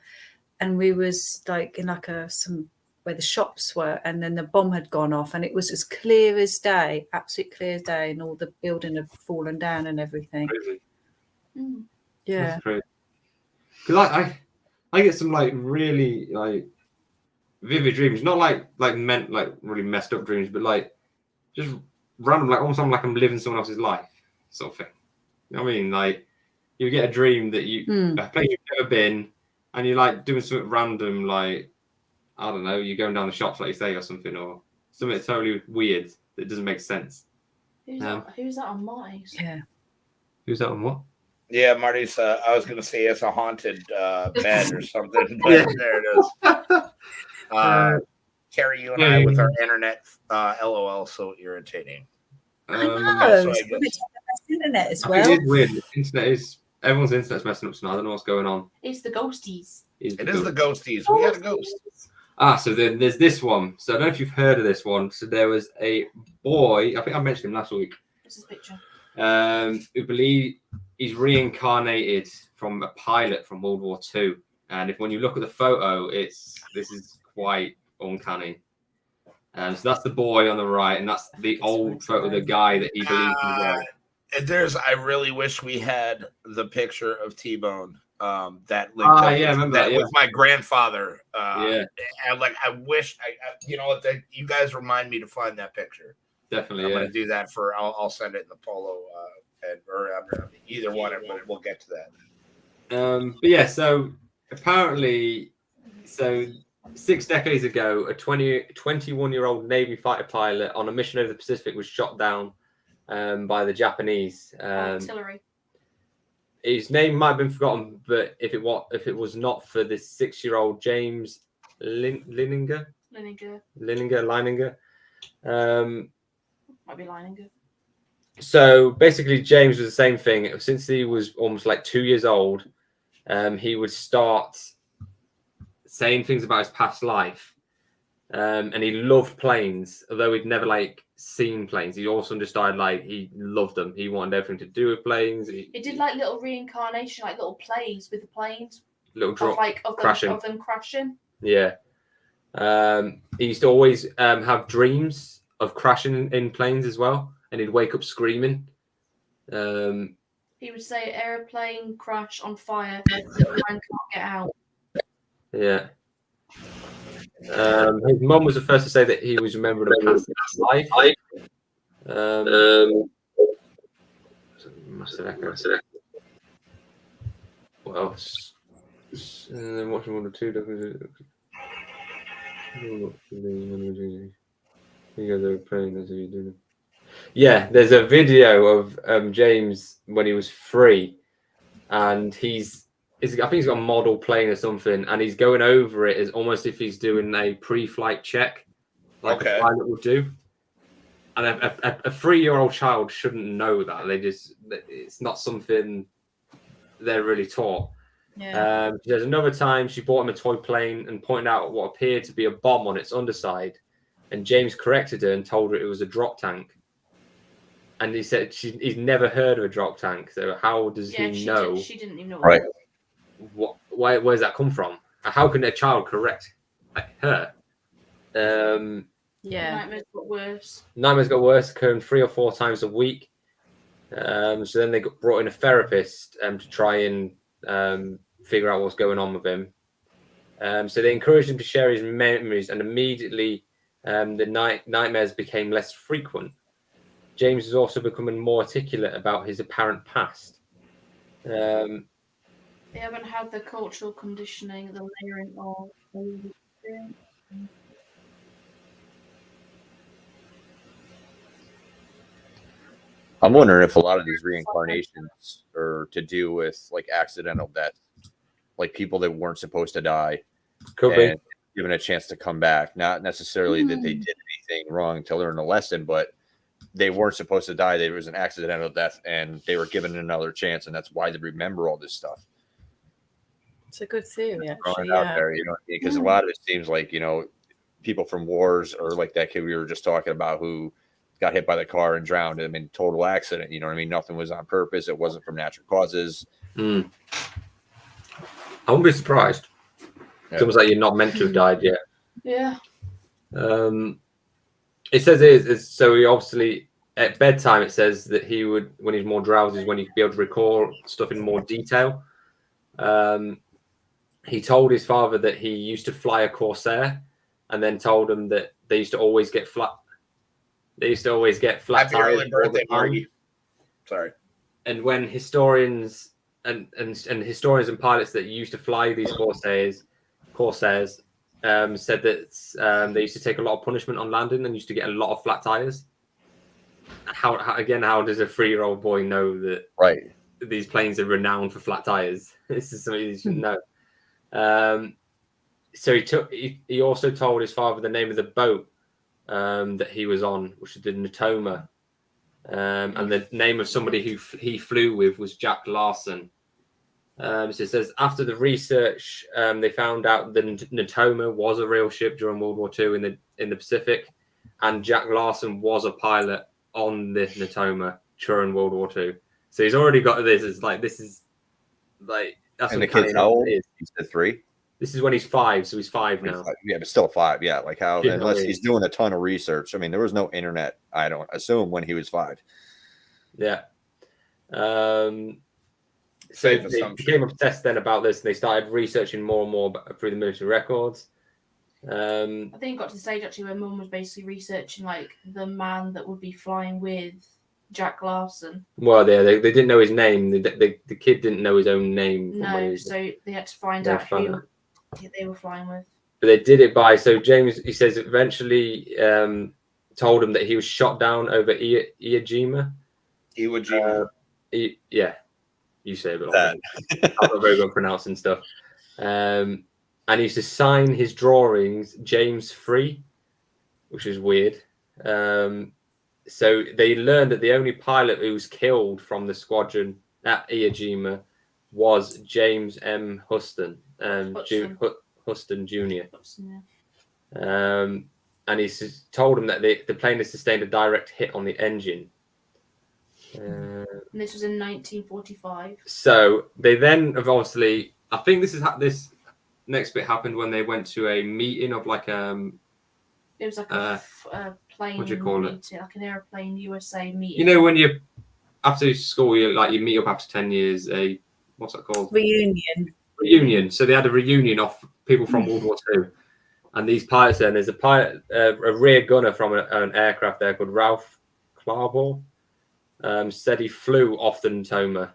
we was like in like where the shops were, and then the bomb had gone off, and it was as clear as day, absolutely clear as day, and all the building had fallen down and everything. Crazy. Yeah. Because I get some like really like vivid dreams, not like really messed up dreams, but like just random, like almost like I'm living someone else's life sort of thing. You know what I mean? Like you get a dream that a place you've never been, and you're like doing something random, like I don't know, you're going down the shops like you say or something, or something totally weird that doesn't make sense. Who's that on Marty's? Yeah. Who's that on what? Yeah, Marty's. I was gonna say it's a haunted bed or something, but there it is. Kerry, you and I with our internet, LOL, so irritating. I know. It's the internet as well. It is weird. Everyone's internet's messing up tonight. I don't know what's going on. It's the ghosties. It is the ghosties. We got a ghost. So then there's this one. So I don't know if you've heard of this one. So there was a boy, I think I mentioned him last week. What's his picture? Who believe he's reincarnated from a pilot from World War II. And when you look at the photo, this is quite uncanny. So that's the boy on the right, and that's the old photo of the guy that he believes in. I really wish we had the picture of T-Bone. That linked up remember that with my grandfather. And like I wish you guys remind me to find that picture. Definitely, I'm gonna do that I'll send it in the polo or either one, and we'll get to that. But yeah, so apparently, 6 decades ago, a 21-year-old Navy fighter pilot on a mission over the Pacific was shot down by the Japanese. Artillery. His name might have been forgotten, but if it was not for this 6-year-old James Lininger. Might be Leininger. So basically, James was the same thing. Since he was almost like 2 years old, he would start saying things about his past life, and he loved planes. Although he'd never like seen planes, he also understood like he loved them. He wanted everything to do with planes. He did like little reincarnation, like little plays with the planes, little drop of them crashing. Yeah. He used to always have dreams of crashing in planes as well, and he'd wake up screaming. He would say, "Airplane crash on fire, little man can't get out." Yeah. His mum was the first to say that he was remembering a past life. What else? And then watching 1 or 2 documentaries. Yeah, there's a video of James when he was 3, and I think he's got a model plane or something, and he's going over it as almost if he's doing a pre-flight check, like a pilot would do. And a 3-year-old child shouldn't know that. It's not something they're really taught. Yeah. There's another time she bought him a toy plane and pointed out what appeared to be a bomb on its underside, and James corrected her and told her it was a drop tank. And he said he's never heard of a drop tank, so how does he know? She didn't even know. Right. Where does that come from? How can a child correct her? Nightmares got worse. Nightmares got worse, occurring 3 or 4 times a week. So then they brought in a therapist to try and figure out what's going on with him. So they encouraged him to share his memories, and immediately the nightmares became less frequent. James is also becoming more articulate about his apparent past. They haven't had the cultural conditioning, the layering of experience. I'm wondering if a lot of these reincarnations are to do with like accidental death, like people that weren't supposed to die. Could be. given a chance to come back. Not necessarily that they did anything wrong to learn a lesson, but they weren't supposed to die. There was an accidental death, and they were given another chance, and that's why they remember all this stuff. It's a good theory, Throwing actually. it out there, you know, because a lot of it seems like, you know, people from wars, or like that kid we were just talking about who got hit by the car and drowned. I mean, total accident. You know what I mean? Nothing was on purpose. It wasn't from natural causes. I wouldn't be surprised. It's almost like you're not meant to have died yet. Yeah. It says so he obviously at bedtime it says that he would, when he's more drowsy, is when he'd be able to recall stuff in more detail. He told his father that he used to fly a Corsair, and then told him that they used to always get flat. They used to always get flat Happy tires. early birthday, Marty. Sorry. And when historians and historians and pilots that used to fly these Corsairs said that they used to take a lot of punishment on landing and used to get a lot of flat tires. How does a 3-year-old boy know that these planes are renowned for flat tires? This is something you should know. So he also told his father the name of the boat that he was on, which is the Natoma, and the name of somebody who he flew with was Jack Larson. So it says after the research, they found out the Natoma was a real ship during World War II in the Pacific, and Jack Larson was a pilot on the Natoma during World War II. So he's already got this. It's like this is like that's. And the kid's how old? He's 3. This is when he's 5, so he's 5 now. Yeah, but still 5. Yeah, like how unless he's doing a ton of research. I mean, there was no internet, I don't assume, when he was 5. Yeah. So they became obsessed then about this, and they started researching more and more through the military records. I think it got to the stage actually where Mum was basically researching like the man that would be flying with Jack Larson. Well, they didn't know his name. The kid didn't know his own name. No, so they had to find out who they were flying with. But they did it by, so James, he says, eventually told him that he was shot down over Iwo Jima. Iwo Jima. Yeah, you say it, but I'm not very good at pronouncing stuff. And he used to sign his drawings James Free, which is weird. So they learned that the only pilot who was killed from the squadron at Iwo Jima was James M. Huston, Huston Jr. Hudson, yeah. And he told him that the plane had sustained a direct hit on the engine. And this was in 1945. So they then have obviously, I think this next bit happened when they went to a meeting of like it was like a plane. What do you call it? Like an airplane USA meeting. You know when you after school you meet up after 10 years. What's that called? Reunion. So they had a reunion of people from World War II, and these pilots. Then there's a pilot, a rear gunner from an aircraft there called Ralph Clarbo. Said he flew off the Natoma,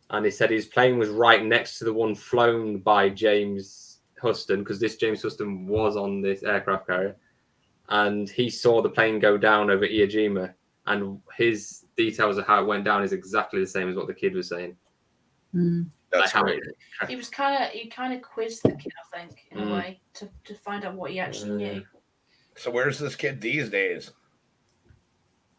and he said his plane was right next to the one flown by James Huston, because this James Huston was on this aircraft carrier, and he saw the plane go down over Iwo Jima, and his details of how it went down is exactly the same as what the kid was saying. That's great. He kind of quizzed the kid, I think, in a way, to find out what he actually knew. So where's this kid these days?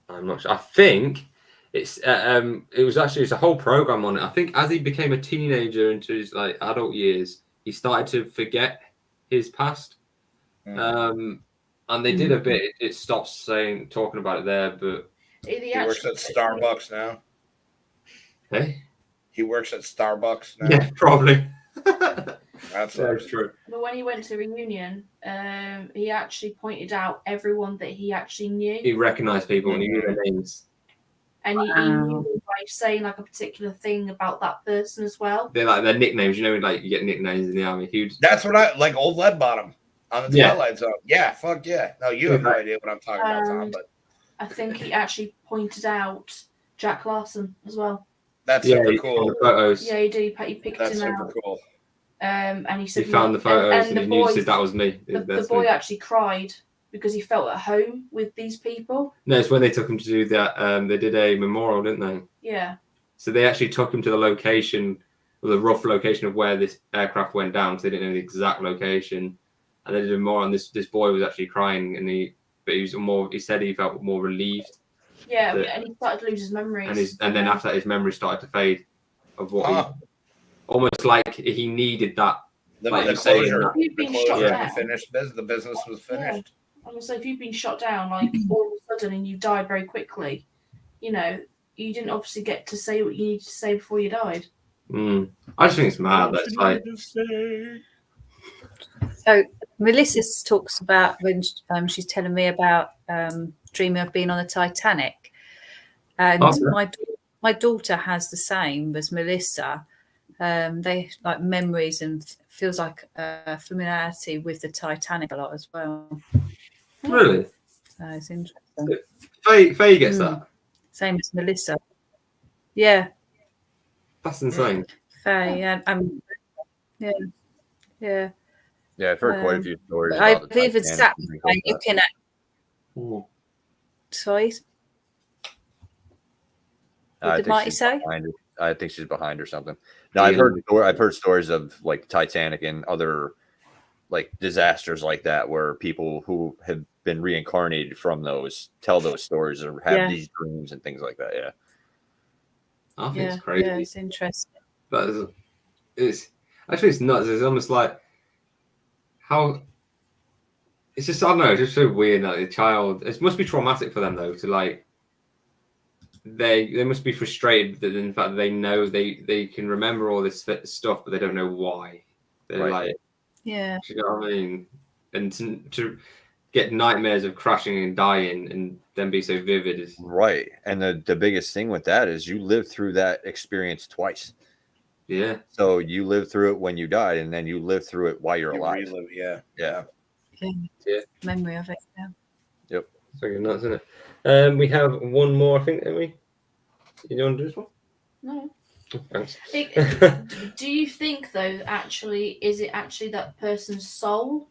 I'm not sure. I think it's a whole program on it. I think as he became a teenager into his like adult years, he started to forget his past. And they did a bit. It stops talking about it there, but he works at Starbucks now. Hey, he works at Starbucks now. Yeah, probably. That's true. But when he went to the reunion, he actually pointed out everyone that he actually knew. He recognized people and he knew their names. And he knew by saying like a particular thing about that person as well. They're like their nicknames, you know, like you get nicknames in the army. That's what I like. Old Lead Bottom on the Twilight Zone. Yeah, fuck yeah. No, you have no idea what I'm talking about, Tom. But I think he actually pointed out Jack Larson as well. That's super cool. The photos. Yeah, he did. He picked That's him super out. Cool. And he said he found the photos and he knew that was me. The boy actually cried because he felt at home with these people. No, it's when they took him to do that. They did a memorial, didn't they? Yeah. So they actually took him to the location, or the rough location of where this aircraft went down, because they didn't know the exact location. and they did more on this. This boy was actually crying, and he said he felt more relieved. Yeah, and he started to lose his memories. And then after that, his memory started to fade of what he almost like he needed that. The like closure. You've been shot down. Finished. The business was finished. I'm gonna say, if you've been shot down like all of a sudden and you died very quickly, you didn't obviously get to say what you needed to say before you died. I just think it's mad. That's like. So Melissa talks about when she's telling me about dreaming of being on the Titanic, and my daughter has the same as Melissa. They like memories and feels like familiarity with the Titanic a lot as well. Really? So it's interesting. Faye gets that. Same as Melissa. Yeah. That's insane. Faye, yeah. Yeah, I've heard quite a few stories. I've even sat looking at. Sorry. What did Marty say? I think she's behind or something. No, I've heard stories of like Titanic and other like disasters like that where people who have been reincarnated from those tell those stories or have these dreams and things like that. Yeah. I think it's crazy. Yeah, it's interesting. But it's nuts. It's almost like how it's just, I don't know, it's just so weird that the child, it must be traumatic for them though, to like, they must be frustrated that in fact they know they can remember all this stuff, but they don't know why. They're like, yeah, you know what I mean? And to get nightmares of crashing and dying and then be so vivid is right. And the biggest thing with that is you lived through that experience twice. Yeah. So you lived through it when you died, and then you lived through it while you're alive. Yeah. Memory of it. Yeah. Yep. So nuts, isn't it? We have one more, I think, don't we? You don't want to do this one? No. Oh, thanks. Do you think though, is it actually that person's soul,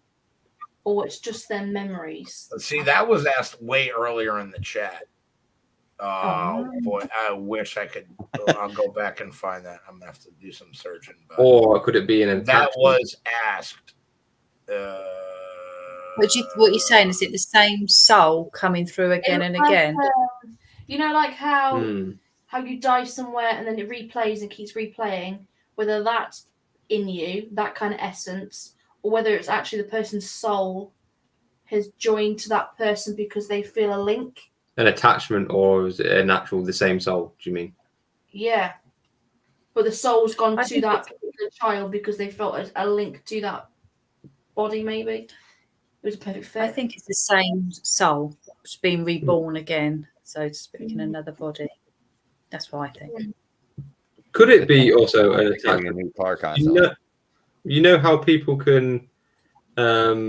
or it's just their memories? See, that was asked way earlier in the chat. Oh boy, I wish I could. I'll go back and find that. I'm gonna have to do some searching. Or could it be an attachment? That was asked. What you're saying, is it the same soul coming through again and again? Like how you die somewhere and then it replays and keeps replaying. Whether that's in you, that kind of essence, or whether it's actually the person's soul has joined to that person because they feel a link. An attachment, or is it the same soul? Do you mean? Yeah, but the soul's gone to that particular child because they felt a link to that body. Maybe it was a perfect fit. I think it's the same soul. It's been reborn again, so to speak, in another body. That's what I think. Could it be also an attachment? A new car console. You know how people can, so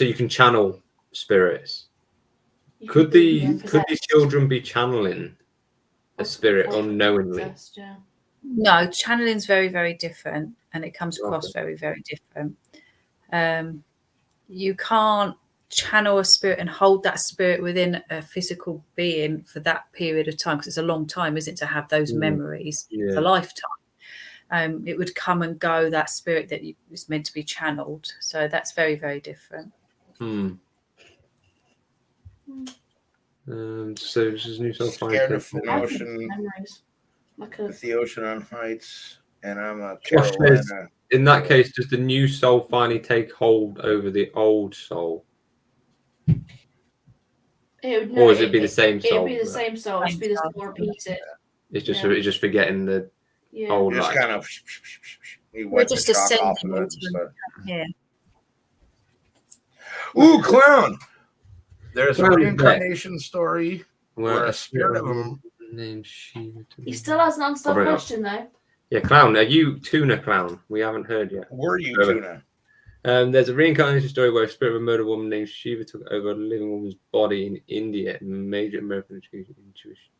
you can channel spirits. Could these children be channeling a spirit unknowingly? No, channeling's very, very different, and it comes across very, very different. You can't channel a spirit and hold that spirit within a physical being for that period of time, because it's a long time, isn't it, to have those memories for a lifetime. It would come and go, that spirit that is meant to be channeled. So that's very, very different. So this is new self. Scared of the ocean, with the ocean on heights, and I'm a Carolina. In that case, does the new soul finally take hold over the old soul? Or is it be the same soul? It would be the same soul. It would be the soul repeated. It's just forgetting the old life. Kind of. We're just ascending into yeah. Ooh, clown! There's a reincarnation story where a spirit of him named Shiva. He still hasn't answered that question though. Yeah, clown. Are you Tuna Clown? We haven't heard yet. Were you Tuna? There's a reincarnation story where a spirit of a murdered woman named Shiva took over a living woman's body in India. Major American intuition.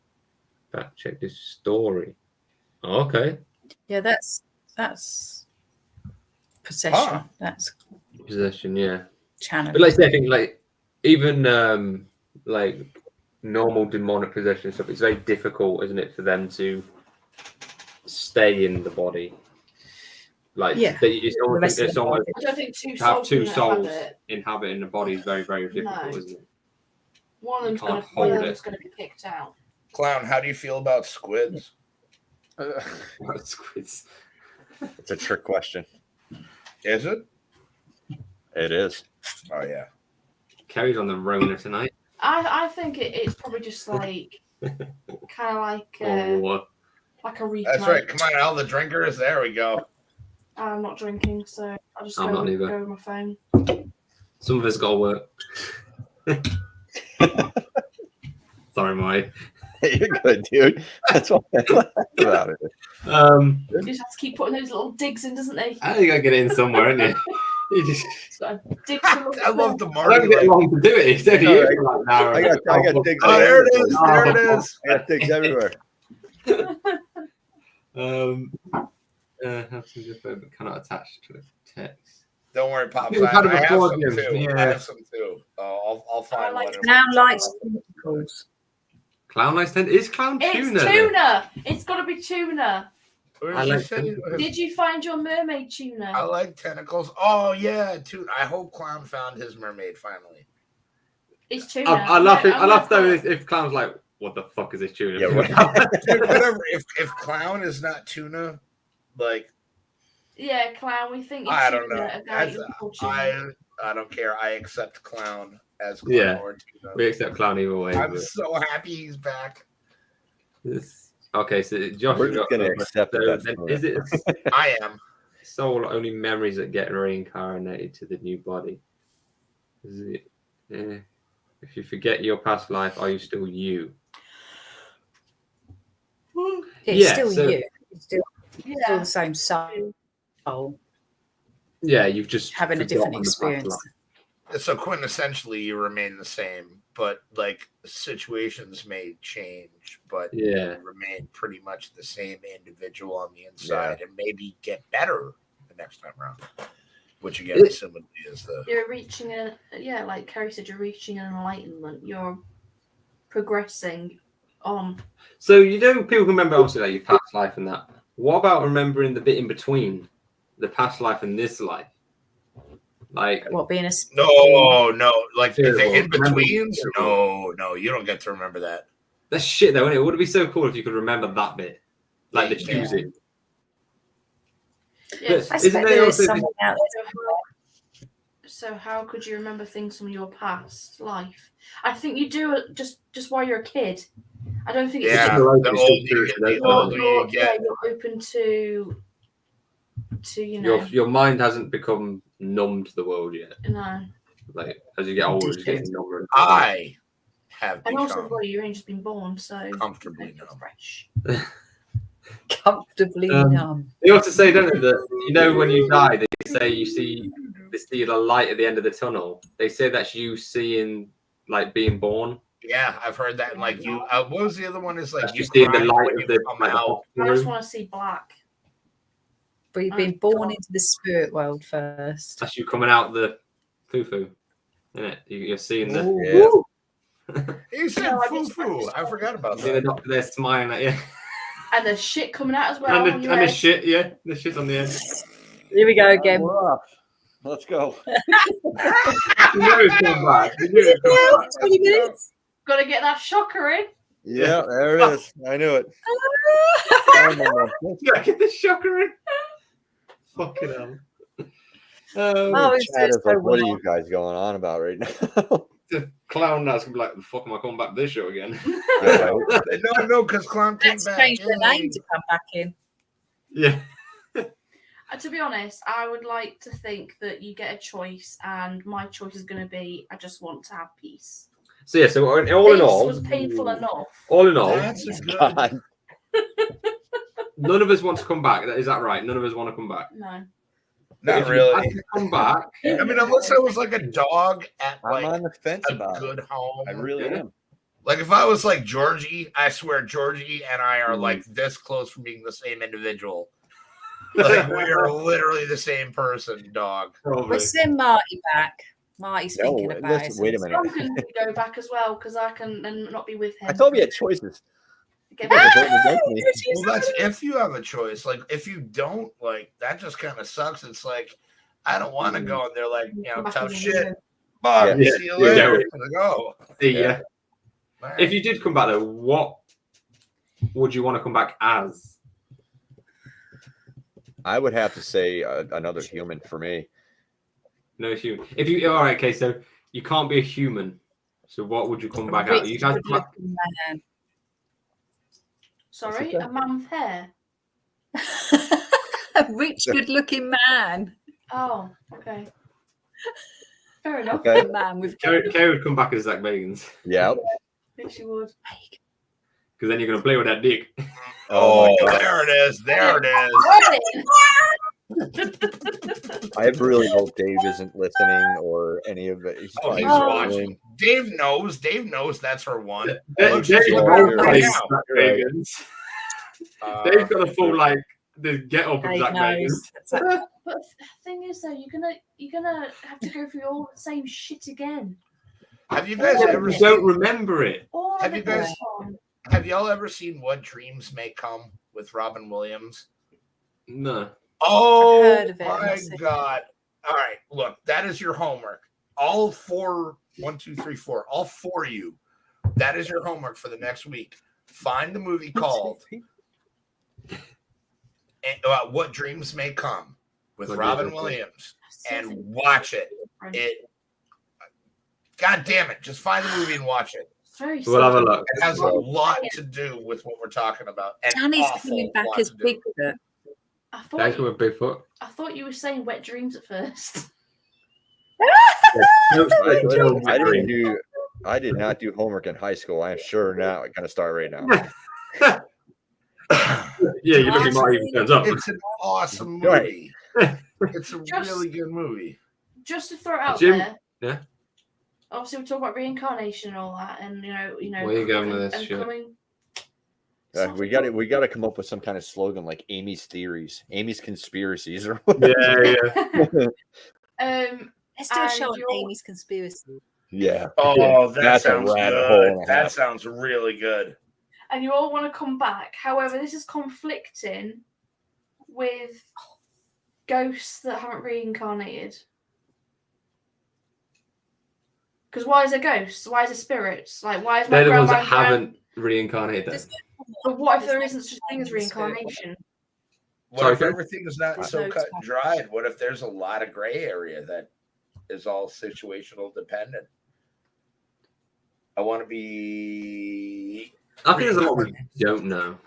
Fact check this story. Oh, okay. Yeah, that's possession. That's possession. Yeah. Channel. But like I think even like normal demonic possession and stuff, it's very difficult, isn't it, for them to stay in the body? Like, Yeah. it's The rest of it's the almost I don't think two to have souls, two can souls inhabit. inhabiting the body is very, very difficult, No. isn't it? One of them's You going can't hold to it. be kicked out. Clown, how do you feel about squids? Squids. It's a trick question. Is it? It is. Oh yeah. Kerry's on the Rona tonight. I think it's probably just like kind of like Oh, like a replay. That's right. Come on, all the drinkers. There we go. I'm not drinking, so I'll just I'm go not either. with my phone. some of us got to work. Sorry, Marty. You're good, dude. That's what I like about it. He just has to keep putting those little digs in, doesn't he? I think I gotta get in somewhere, isn't it? You just He's got a dig to I love the I Marty. don't get Like, long to do it. It's only you for like an hour. I got digs. oh, there it is. There it is. I got digs everywhere. Have some good phone, but cannot attach to a text. Don't worry, Pops. We've had it I have before, some Jim. too. Yeah. I have some too. I'll find like one. Clown likes tentacles. Clown likes tuna. Is clown tuna? It's tuna. It's got to be tuna. Where I did like she say? Did you find your mermaid tuna? I like tentacles. Oh yeah, tuna. I hope Clown found his mermaid finally. It's tuna. I love it. I love though that. if clown's like, what the fuck is this tuna? Yeah, right. Dude, whatever. If Clown is not tuna, like Yeah, Clown. We think. It's I don't tuna, know. a guy That's, you call tuna. I don't care. I accept Clown as Clown Yeah. or tuna. We accept clown either way. I'm but so happy he's back. okay, so Josh, We're just gonna accept so that. then That's is it I am. soul only memories that get reincarnated to the new body? Is it? If you forget your past life, are you still you? It's Yeah, still so- you. It's still Yeah. the same soul, Yeah, you've just having a different forgotten the past experience. life. So quintessentially, you remain the same, but like situations may change, but Yeah. you remain pretty much the same individual on the inside, and maybe get better the next time around. Which again, It- assumedly is the You're reaching a like Kerry said, you're reaching an enlightenment. You're progressing on. So you know, people can remember obviously like your past life and that. What about remembering the bit in between the past life and this life? Like, What being a no, like Sure, the well, in betweens. remember- No, you don't get to remember that. that's shit though, isn't it? Would it be so cool if you could remember that bit, like the Yeah. choosing? Yes. I Isn't expect there there is also someone out there. So how could you remember things from your past life? I think you do it just while you're a kid. I don't think it's Yeah, the the older you get, the older you get. you're open to you know Your mind hasn't become numb to the world yet. Like as you get older, it's getting number. and I have and also become well, you've only just been born, so comfortably you're numb. fresh. Comfortably Um, numb. They also say, don't they, that you know when you die, they say you see the light at the end of the tunnel. They say that's you seeing like being born. Yeah, I've heard that. And like you, what was the other one? Is like That's you you seeing the cry light when of you the, come like, the out. hospital I just room. want to see black. But you've been born into the spirit world first. That's you coming out the foo-foo, isn't it? You're seeing the Yeah. He said No, I foo just- foo. I forgot about see the that. doctor there smiling at you, And there's shit coming out as well. on and your the head. shit, yeah, the shit on the end. Here we go again. We're off. Let's go. You know it's coming back. You knew it was coming back. 20 minutes. Gotta get that shocker in. Yeah, there it is. I knew it. Yeah, get the shocker in. Fucking hell. Oh, it's Chat is so like, what are well. you guys going on about right now? The clown that's gonna be like, the fuck am I coming back to this show again? No, because Clown came Let's back. change the Yay. name to come back in. Yeah. To be honest, I would like to think that you get a choice, and my choice is going to be I just want to have peace. So yeah, so all in This all, was painful enough. all in all, That's a good. God. none of us want to come back. Is that right? None of us want to come back. No. Not If you really. had to come back. I mean, unless I was like a dog at I'm like on the fence a about good it. home. I really Yeah. am. Like if I was like Georgie, I swear Georgie and I are like this close from being the same individual. Like we are literally the same person, dog. Probably. We'll send Marty back. Marty's No, thinking about listen, it. wait a minute. Tom can go back as well because I can and not be with him. I told you I had choices. Get You guys are back. voting against me. Well, that's if you have a choice. Like, if you don't, like, that just kind of sucks. It's like, I don't want to go, and they're like, Come back tough as a shit. human. But Yeah. see you Yeah. later. Like, oh, Yeah. all right. If you did come back though, what would you want to come back as? I would have to say another human for me. No human. If you all right, okay, so you can't be a human. So what would you come back Rich, as? You guys come back. good-looking man. Sorry, a man with hair. A rich, good-looking man. Oh, okay. Fair enough. Okay. A man with Kerry would come back as Zach Bagans Yeah. Yes, you would. because then you're gonna play with that dick. Oh, my God. there it is. There it is. I really hope Dave isn't listening or any of it. He's Oh, he's probably watching. Dave knows. Dave knows that's her one. Dave Look, she's Dave looking knows right plays now. Zach Bagans. Dave's got a full like the get up of Dave Zach Bagans. knows. But the thing is, though, you're gonna have to go through all the same shit again. Have you guys Yeah, ever You seen? don't remember it. All Have of you it guys- goes on. Have y'all ever seen What Dreams May Come with Robin Williams? No. Oh heard of it, I've my not seen it. God! All right, look, that is your homework. All four, 1, 2, 3, 4, all four of you. That is your homework for the next week. Find the movie called What Dreams May Come with What Robin Dreams May Come. Williams and watch it. God damn it! Just find the movie and watch it. It's very We'll have a simple. look. It has a lot to do with what we're talking about. And Danny's awful coming back lot as to do. Bigfoot. I thought Guys with Bigfoot. I thought you were saying wet dreams at first. I did not do homework in high school. I am sure now I'm gonna start right now. Yeah, you look at Marty even turns up. It's an awesome Right. movie. It's a Just- really good movie. Just to throw it out Jim- there. yeah. Obviously, we talk about reincarnation and all that, and you know. Where you going with and- this and shit? coming- We got to come up with some kind of slogan like Amy's theories, Amy's conspiracies, or Yeah. Let's do a And show on you're- Amy's conspiracy. yeah. Oh, that That's a sounds rabbit hole and good. a That half. sounds really good. and you all want to come back. However, this is conflicting with ghosts that haven't reincarnated. Because why is there ghosts? Why is there spirits? Like, why is my They're the ones grandma that haven't reincarnated them. There's But what if there isn't such a thing as reincarnation? What Sorry, if Fred? everything is not so cut and dried? What if there's a lot of gray area that is all situational dependent? I want to be I think there's a lot we don't know.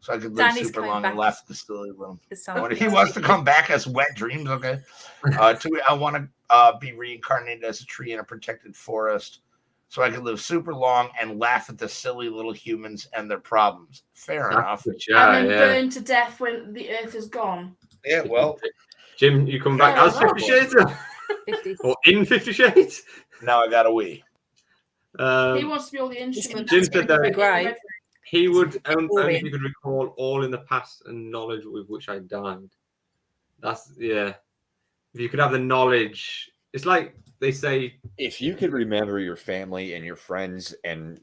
so I could live Danny's super coming long back and left the silly room. There's When something he else. wants to come back as wet dreams, okay. I want to be reincarnated as a tree in a protected forest, so I could live super long and laugh at the silly little humans and their problems. Fair enough. That's And then yeah. burn to death when the earth is gone. Yeah, well, Jim, you come back Yeah, as 50 Shades 50s. or in 50 Shades. now I got a wee. He wants to be all the instruments. Jim said that- Great. He would only Boring. if he could recall all in the past and knowledge with which I died. That's yeah. If you could have the knowledge, it's like they say. If you could remember your family and your friends, and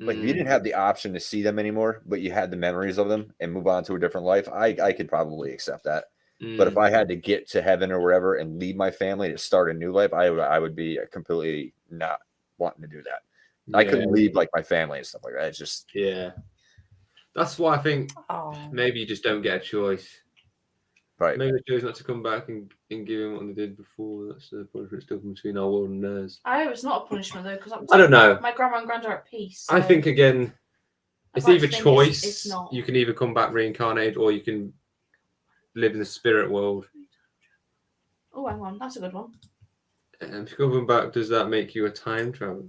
like if you mm, didn't have the option to see them anymore, but you had the memories of them and move on to a different life, I could probably accept that. But if I had to get to heaven or wherever and leave my family to start a new life, I would be completely not wanting to do that. I yeah, couldn't leave like my family and stuff like that. It's just Yeah, that's why I think Oh. maybe you just don't get a choice. right. Maybe they chose not to come back and give him what they did before. That's the punishment still between our world and theirs. I hope it's not a punishment though, because I don't know. my grandma and granddad are at peace. I so think again, I'd it's like either to think choice. it's not. You can either come back reincarnated or you can live in the spirit world. Oh, hang on, that's a good one. And if you're coming back, does that make you a time traveler?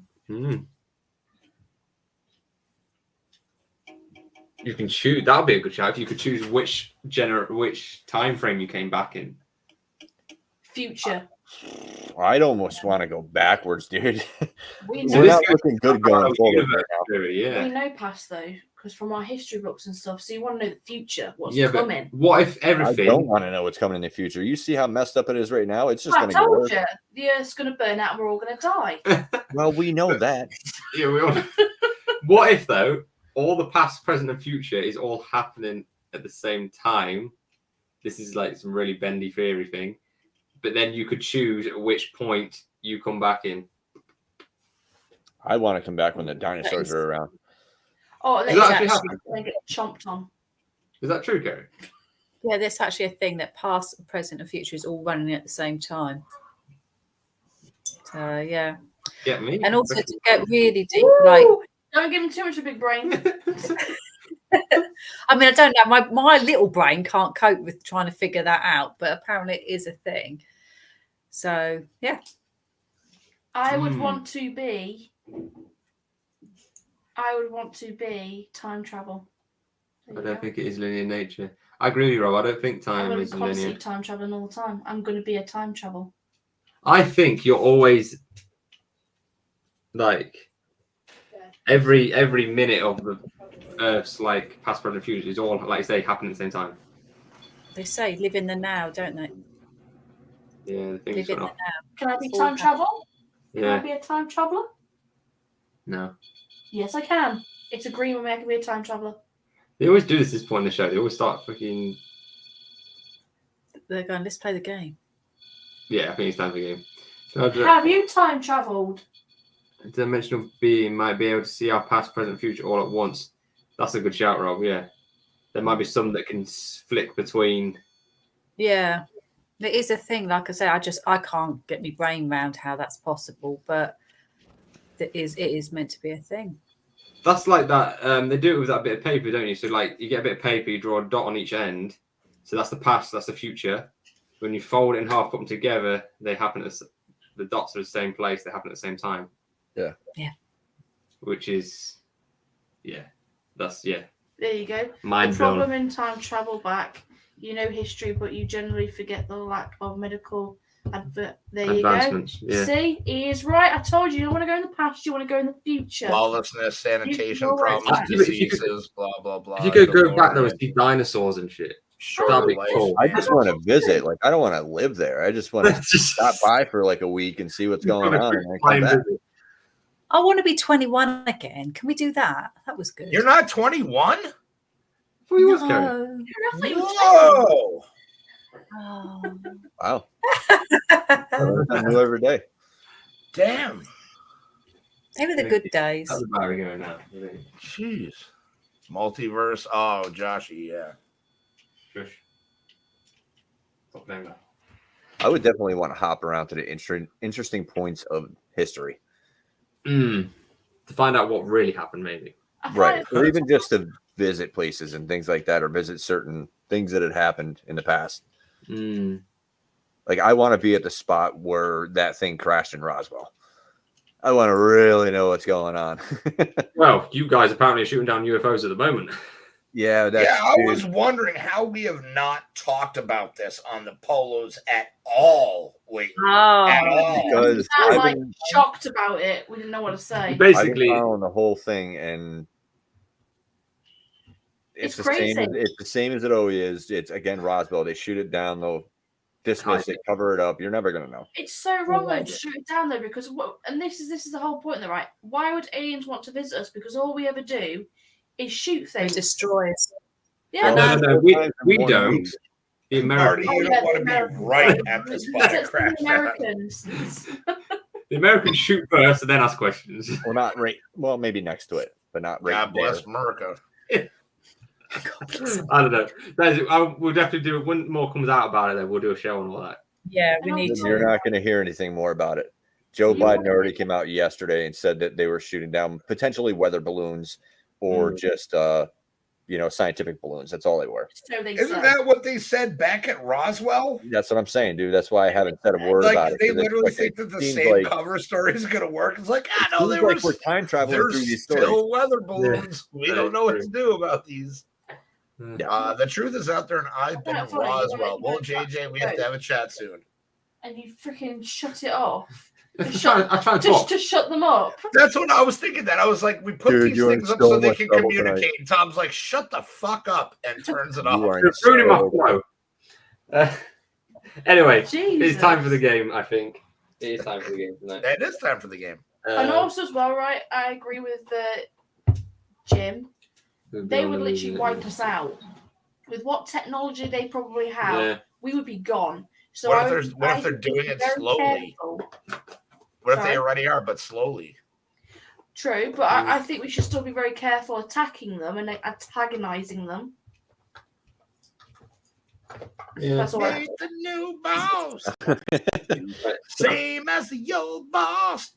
You can choose. That would be a good shout. You could choose which time frame you came back in. Future. I'd almost want to go backwards, dude. We So know, We're this not guy- looking good going forward right now. Really, yeah. we know past though, because from our history books and stuff. So you want to know the future, what's Yeah, but coming. what if I don't everything? want to know what's coming in the future. You see how messed up it is right now? It's just I going to get told worse. you, the Earth's going to burn out and we're all going to die. Well, we know that. Yeah, we all. What if though all the past, present, and future is all happening at the same time? This is like some really bendy theory thing, but then you could choose at which point you come back in. I want to come back when the dinosaurs are around. Oh, Does that actually happen? they get chomped on. Is that true, Kerry? Yeah, there's actually a thing that past, present, and future is all running at the same time. So yeah, Get me. and also to get really deep, like Don't give him too much of a big brain. I mean, I don't know. My little brain can't cope with trying to figure that out, but apparently it is a thing. So yeah, I would want to be time travel. I don't think it is linear in nature. I agree with you, Rob. I don't think time I'm is linear. constantly time traveling all the time. I'm going to be a time travel. I think you're always like every minute of the Earth's like past, present, future is all like you say happening at the same time. they say live in the now, don't they? Yeah, the thing Live is in the not. now. Can I be It's all time travel? Can I Yeah, be a time traveler? no. Yes, I can. It's a green with me. I can be a time traveler. They always do this at this point in the show. They always start fucking. They're going, let's play the game. Yeah, I think it's time for the game. Have you time traveled? A dimensional being might be able to see our past, present, future all at once. That's a good shout, Rob. Yeah, there might be some that can flick between. Yeah, it is a thing. Like I say, I can't get my brain round how that's possible, but it is meant to be a thing. That's like that. They do it with that bit of paper, don't you? So like you get a bit of paper, you draw a dot on each end. So that's the past, that's the future. When you fold it in half, put them together, they happen at the dots are the same place. They happen at the same time. Yeah. Yeah. Which is, that's There you go. mind The blowing. problem in time travel back. You know history, but you generally forget the lack of medical there you go. Advancements. Yeah. See, he is right. I told you. You don't want to go in the past. You want to go in the future. Lawlessness, sanitation You're right. problems, If you could- diseases, blah blah blah. If you could go Don't back though worry. and see dinosaurs and shit. Short That'd be life. cool. I just want to visit. Like, I don't want to live there. I just want to Just stop by for like a week and see what's going on. And then come Plain back. visit. I want to be 21 again. Can we do that? That was good. You're not 21? Who you was, Kerry? No. I thought you were Whoa! Oh. Wow. I knew every day. Damn. They were the good days. That's about to go now. Jeez. Multiverse. Oh, Joshy, yeah. Shush. Stop doing that. I would definitely want to hop around to the interesting points of history. To find out what really happened, maybe. Right. Or even just to visit places and things like that, or visit certain things that had happened in the past. Like, I want to be at the spot where that thing crashed in Roswell. I want to really know what's going on. Well, you guys apparently are shooting down UFOs at the moment. Yeah, that's I was wondering how we have not talked about this on the polos at all. Wait, at all. because I'm I've like been, shocked about it. We didn't know what to say. I've Basically, been following the whole thing, and It's the crazy. same. It's the same as it always is. It's again Roswell. They shoot it down, they'll dismiss it, cover it up. You're never gonna know. It's so wrong though to shoot it down though, because and this is the whole point though, right? Why would aliens want to visit us? Because all we ever do is shoot They things. destroy us. Yeah, no, we don't. The Marty, Americans, you don't want to be right at the spot It's of crash. the Americans. the Americans shoot first and then ask questions. Well, not right. Well, maybe next to it, but not right God bless there. America. I don't know. We'll definitely do it. When more comes out about it, then we'll do a show on all that. Yeah, we need You're to. not going to hear anything more about it. Joe Biden already came out yesterday and said that they were shooting down potentially weather balloons or just, scientific balloons. That's all they were. So they Isn't say. that what they said back at Roswell? That's what I'm saying, dude. That's why I haven't said a word about Like it. they 'cause it's literally like, think that the seems same like- cover story is going to work. It's like, it no, seems they like were we're time traveling through there's these stories. still weather balloons. We don't know what to do about these. Yeah. The truth is out there, and I've been in That's funny. Roswell. Well, JJ, we have to have a chat soon. And you freaking shut it off. I try to talk. Just to shut them up. That's what I was thinking. That I was like, we put Dude, these you're in things up so so they much can trouble communicate. And Tom's like, shut the fuck up, and turns it You off. are You're ruining my flow. Anyway, Jesus. it's time for the game. I think it is time for the game tonight. It is time for the game. And also as well, right? I agree with Jim, they would literally wipe us out. With what technology they probably have, we would be gone. So what if they're doing it slowly? Careful. What if they already are, but slowly? True, but I think we should still be very careful attacking them and antagonizing them. Yeah. That's all right. Make the new boss. Same as the old boss.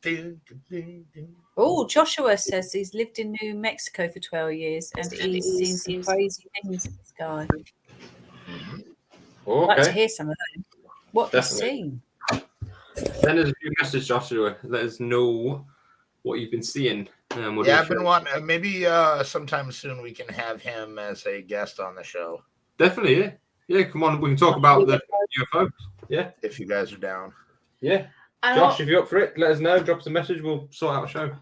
Oh, Joshua says he's lived in New Mexico for 12 years and he's seen some crazy things, this guy. Oh, I'd like to okay. hear some of them. What have you seen? Send us a few messages, Joshua. Let us know what you've been seeing. Yeah, I've been wanting. Maybe sometime soon we can have him as a guest on the show. Definitely, yeah. Yeah, come on. We can talk about the UFOs. Yeah. If you guys are down. Yeah. Josh, if you're up for it, let us know. Drop us a message. We'll sort out a show.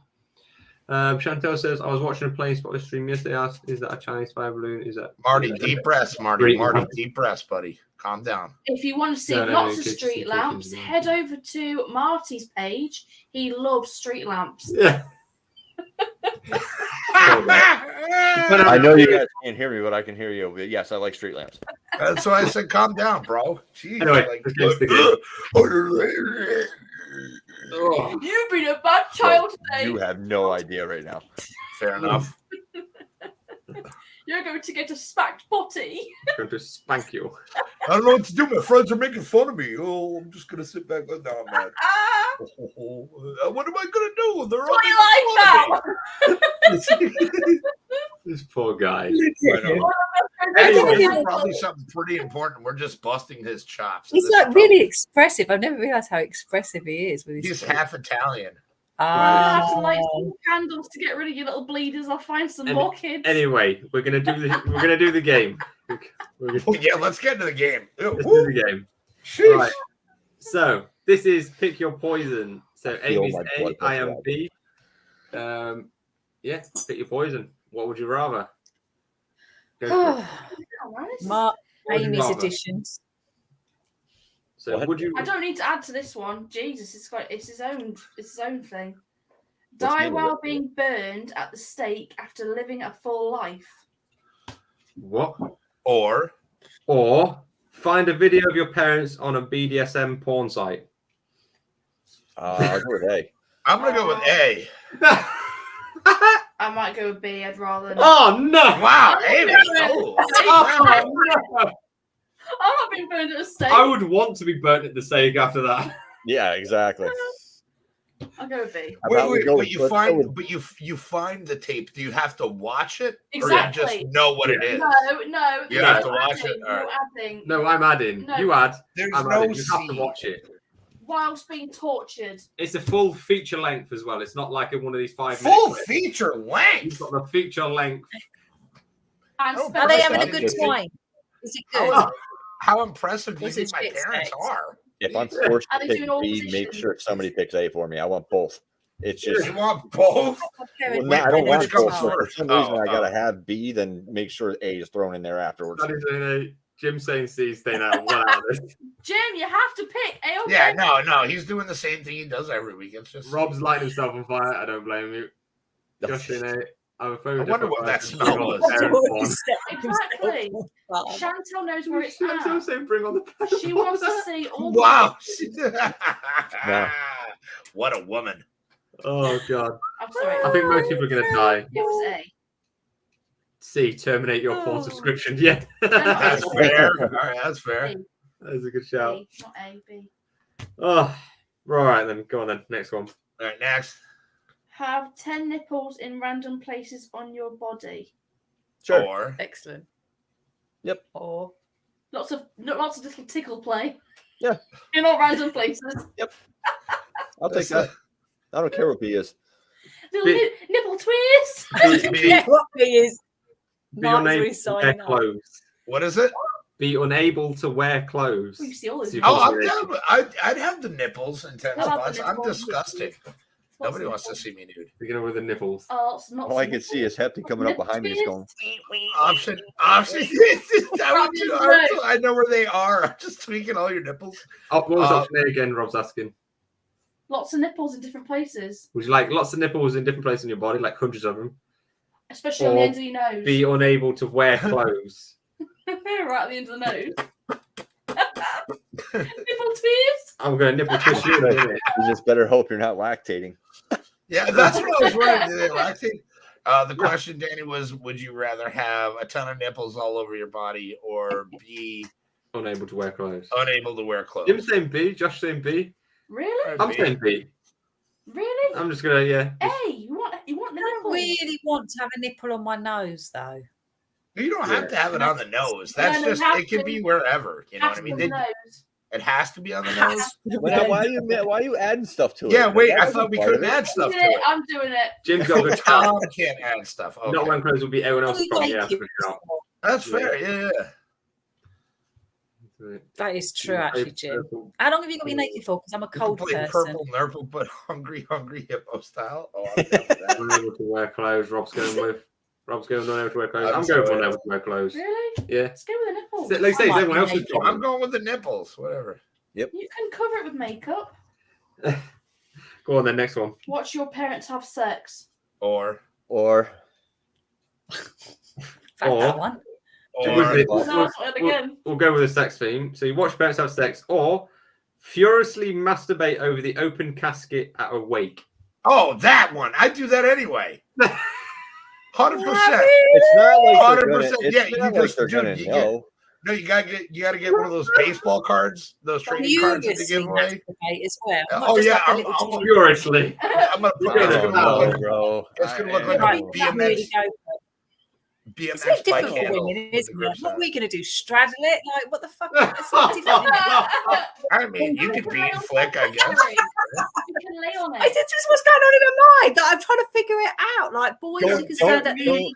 Chantel says, I was watching a plane spotter stream yesterday. I asked, is that a Chinese fire balloon? Is that Marty? Deep breaths, Marty. Marty, deep breaths, buddy. Calm down. If you want to see lots of street lamps, head over to Marty's page. He loves street lamps. Yeah. I know you guys can't hear me, but I can hear you. But yes, I like street lamps. That's why I said calm down, bro. Jeez, Anyway, You've been a bad child today. You have no idea right now. Fair enough. You're going to get a smacked potty. I'm going to spank you. I don't know what to do. My friends are making fun of me. Oh, I'm just going to sit back. No, I'm not. What am I going to do? They're all making fun of me. This poor guy. Anyway, it's probably something pretty important. We're just busting his chops. He's like really expressive. I've never realized how expressive he is. With his He's half Italian. I have to light some candles to get rid of your little bleeders. I'll find some more kids. Anyway, we're gonna do the game. Yeah, let's get into the game. Let's do the game. Sheesh. Right. So this is pick your poison. So Amy's A, I am B. Yeah, pick your poison. What would you rather? Mark, Amy's additions. So would you? I don't need to add to this one. Jesus, it's his own thing. Die while being burned at the stake after living a full life. What? Or find a video of your parents on a BDSM porn site. I'll go with A. I'm gonna go with A. I might go with B. I'd rather. Oh no! Wow, Amy. I'm not being burned at a stake. I would want to be burnt at the stake after that. Yeah, exactly. I'll go with B. But you find the tape. Do you have to watch it? Exactly. Or you just know what it is? No. You have to watch it. You're adding. No, I'm adding. No. You add. There's I'm no adding. You have to watch it. Whilst being tortured. It's a full feature length as well. It's not like one of these 5 minutes. Full feature length. You've got the feature length. Are they having a good time? Is it good? How impressive do you think my parents are? If I'm forced to pick B, make sure somebody picks A for me. I want both. It's just you want both. Well, no, I don't want both. For some reason, I gotta have B. Then make sure A is thrown in there afterwards. That is a Jim saying C, staying out. Wow. Jim, you have to pick A or B. Yeah, no, he's doing the same thing he does every week. It's just Rob's lighting himself on fire. I don't blame you. Just in A. I wonder what that smell was. Exactly. Chantel knows where it's at. Saying bring on the She wants to see all. Wow. No. What a woman. Oh god. I'm sorry. I think most people are gonna die. It was A. C, terminate your porn subscription. Yeah. That's fair. All right, that's fair. B. That's a good shout. B, not A, B. Oh, right then. Go on then. Next one. All right, next. Have 10 nipples in random places on your body. Sure. Or Excellent. Yep. Or lots of little tickle play. Yeah. In all random places. Yep. I'll take that. I don't care what B is. Little nipple twist. what B is? Be unable to wear clothes. What is it? Be unable to wear clothes. We see all this. I'm down. I'd have the nipples in 10 spots. I'm nipples. disgusted. Nobody wants to see me nude. Beginning with the nipples. Oh, it's not. All I can see is Hefty coming up behind me. He's going. Option. I know where they are. I'm just tweaking all your nipples. Oh, what was option A again? Rob's asking. Lots of nipples in different places. Would you like lots of nipples in different places in your body, like hundreds of them? Especially on the Or end of your nose. be unable to wear clothes. Right at the end of the nose. Nipple twist. I'm going to nipple twist you in a minute. You just better hope you're not lactating. Yeah, that's what I was wondering. Do they lactate? The question, Danny, was: would you rather have a ton of nipples all over your body, or be Unable to wear clothes. unable to wear clothes? Jim's saying B. Josh saying B. Really? I'm saying B. Really? I'm just gonna Hey, you want the I nipple? don't really want to have a nipple on my nose, though. You don't have to have it on the nose. No, That's no, just have it can to. be wherever. You know what I mean? On the nose. It has to be on the nose. Why are you adding stuff to it? Yeah, wait. That I wasn't thought we part of couldn't it. add stuff to Yeah, it. I'm doing it. Jim's got the Tom can't add stuff. Okay. Not wearing clothes will be everyone else Only from yeah. naked. for sure. That's fair. Yeah. That is true, actually, Jim. How long have you got to be naked for? Because I'm a You can cold play person. purple nurple, but hungry hippo style. Oh, I'm down with that. Unable to wear clothes. Rob's going unable to wear clothes. I'm sorry. going for unable to wear clothes. Really? Yeah. Let's go with the nipples. Like I say, might everyone be else's naked. problem. I'm going with the nipples. Whatever. You can cover it with makeup. Go on then, next one. Watch your parents have sex. Or Or Fact, Or- that one. We'll go with the sex theme. So you watch parents have sex, or furiously masturbate over the open casket at a wake. oh, that one. I do that anyway. 100%. it's not like they're 100%. gonna, Yeah, it's you not like just they're dude, gonna you know. No, you gotta get one of those baseball cards, those trading You cards that they obviously give away. masturbate as well. Oh, Not just yeah, like a I'm- little I'm- toy. Furiously. I'm gonna put You're it's gonna gonna look like bro. it's gonna look like Right, a that really BMX go for it. It's a bit bike different for handle. women, with the isn't it? grips What on are it. we going to do? Straddle it? Like, what the fuck? It's not different. I mean, you could beat flick, I guess. You can lay on This it. is what's going on in my mind. That I'm trying to figure it out. Like, boys, you can stand at the You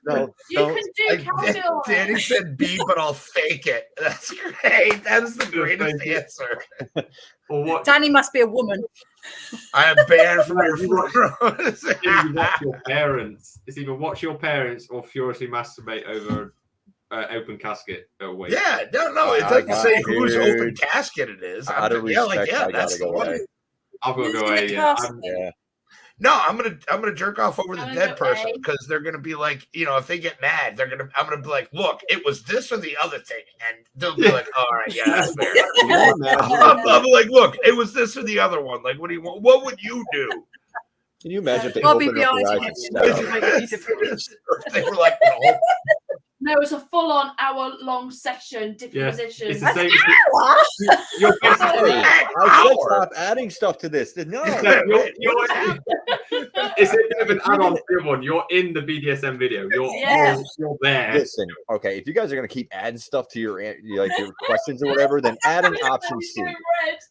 can do cowgirl on Danny it. said B, but I'll fake it. That's great. That is the greatest answer. Or what? Danny must be a woman. I am banned from your You watch photos. your parents. It's either watch your parents or furiously masturbate over open casket at a wake. Yeah, no, it I doesn't got say whose dude. open casket it is. Out of Yeah, respect, I that's gotta the go one. away. I've got to go Who's in away. the Yeah. casket? Yeah. No, I'm gonna jerk off over the I'm dead gonna go person A. because they're gonna be like, if they get mad, I'm gonna be like, look, it was this or the other thing, and they'll be like, all right, yeah, that's fair. Can you imagine? I'm like, look, it was this or the other one. Like, what do you want? What would you do? Can you imagine if they I'll be opened up behind their you. eyes and stepped out? If they were like, no. No, it's a full-on hour-long session, different Yeah. positions. It's the same. You're Sorry. I said stop adding stuff to this. No. It's a bit of an add-on to the other one. You're in the BDSM video. You're there. Listen, okay, if you guys are gonna keep adding stuff to your questions or whatever, then add an option C.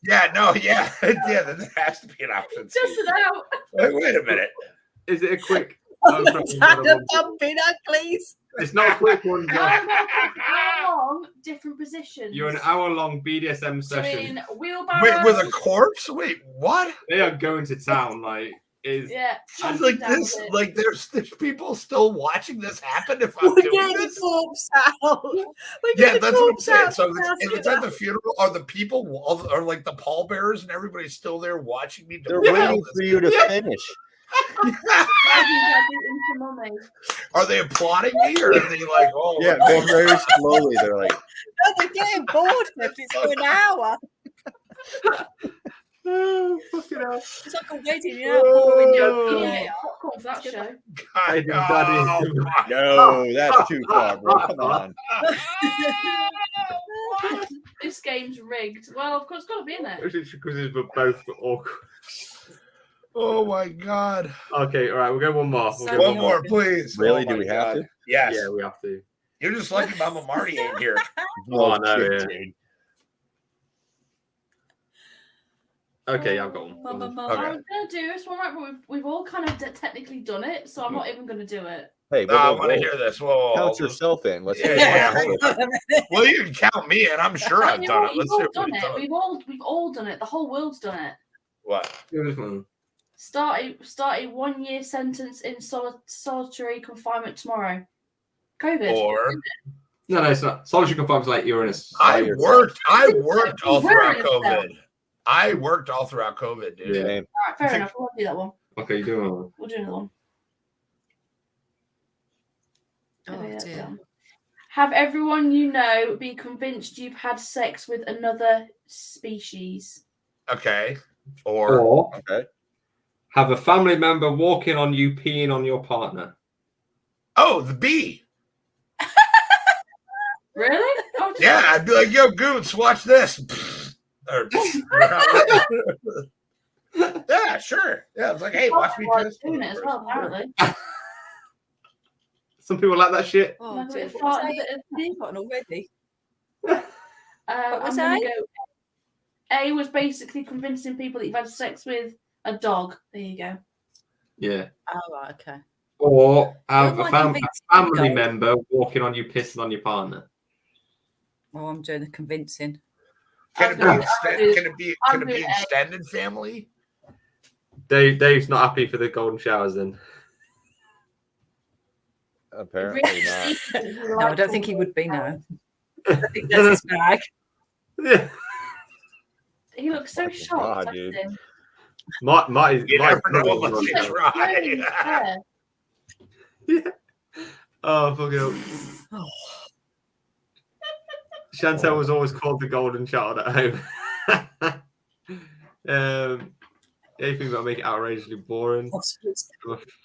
Yeah, no, yeah, then there has to be an option. C. Just it out. Wait a minute. Is it a quick? Please. It's not a quick one. How long? Different positions. You're an hour-long BDSM session. Doing wheelbarrows. Wait, with a corpse? Wait, what? They are going to town. Like is Yeah. Like jumping down this, it. like there's people still watching this happen if I'm We're doing getting the this. corpse out. We're Yeah, getting the that's what I'm corpse saying. out So of the if it's casket. at the funeral, are the people are like the pallbearers and everybody's still there watching me? They're derail waiting this? for you to finish. Are they applauding me or are they like, oh, Yeah, my going God. very slowly. They're like, No, they're getting bored if it's for an hour. oh, fucking hell. It's like I'm waiting, you know, pouring your Yeah, popcorn for that show. God, Daddy. oh, my- no, that's too far, bro. Come on. This game's rigged. Well, of course, it's got to be in it. It's because we're both awkward. oh my God. Okay, all right, we'll go one more. So One more, please. Really? Oh Do my we have God. to? Yes. Yeah, we have to. You're just lucky Mama Marty ain't here. Oh, no, shit, yeah. dude. Okay, I've got one. I was going to do this one, right, but we've all kind of technically done it, so I'm not even going to do it. Hey, No, I want to hear this. Whoa. Count yourself in. Let's Yeah, hear yeah, it. hold Well, you can count me in. I'm sure I've done it. You've Let's see all if done we've it. done it. We've all done it. The whole world's done it. What? Start a 1 year sentence in solitary confinement tomorrow. COVID. Or No, it's not. Solitary confinement is like you're in a. I worked all throughout Where is COVID. I worked all throughout COVID, dude. Yeah. All right, fair enough. We'll do that one. Okay, you doing one. We'll do another one. dear. Have everyone you know be convinced you've had sex with another species? Okay. Or Okay. have a family member walking on you peeing on your partner. Oh, the bee. Really? Oh, Yeah, I'd be like, yo, Goons, watch this. Yeah, sure. Yeah, it's like, hey, watch me do this. doing it as well, apparently. Some people like that shit. Oh, Like a dear. bit of What was fart and a that? bit of I've forgotten already. I'm was going A? to go. A was basically convincing people that you've had sex with a dog. There you go. Yeah. Oh, right, okay. Or have Who a am I family convincing? member walking on you pissing on your partner. Oh, I'm doing the convincing. Can it be extended family? Dave's not happy for the golden showers then. Apparently not. No, I don't think he would be, no. I think that's his bag. Yeah. He looks so shocked. God, dude. Marty's You never know golden unless you shower. try. Yeah. Oh, fucking hell. Chantel was always called the golden child at home. Anything that'll make it outrageously boring.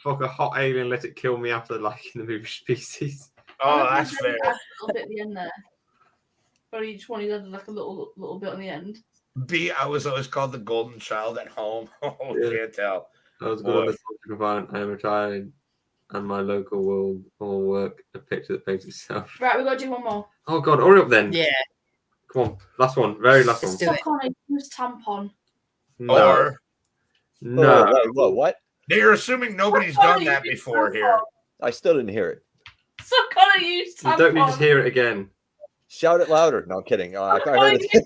Fuck a hot alien, let it kill me after liking the movie Species. Oh, that's fair. A little bit at the end there. But each one he did like a little bit on the end. B, I was always called the golden child at home. Oh, Yeah. Chantel. I was good on the subject of I am retired and my local will work a picture that paints itself. Right, we've got to do one more. Oh god, hurry up then. Yeah. Come on. Last one. Very last one. Let's do it. Suck on a used tampon. No. Or No. What? you're assuming nobody's done that before here. I still didn't hear it. Suck on a used tampon. You don't need to hear it again. Shout it louder. No, I'm kidding. I heard it.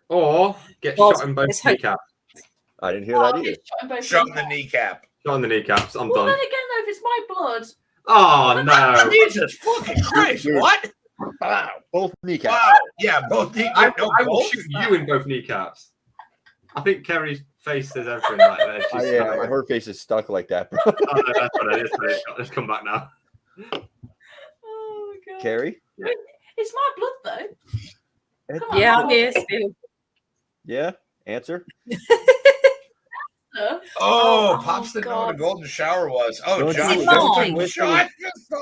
Or get Well, shot in both let's hope- kneecaps. I didn't hear that either. Shot in the kneecap. Shot in the kneecaps. I'm Well, done. then again, though, if it's my blood, Oh no. Jesus fucking Christ. What? Wow. Both kneecaps. Wow. Yeah, both I kneecaps. will shoot you in both kneecaps. I think Kerry's face says everything like that. She's Yeah, her face is stuck like that, bro. Oh, no, that's what it is. Let's come back now. oh my god, Carrie? it's my blood though. Come on. Yeah, I'm here still. Yeah? Answer? Oh, Pops didn't know what a God. golden shower was. Oh, Don't Josh. you- don't you wish it was-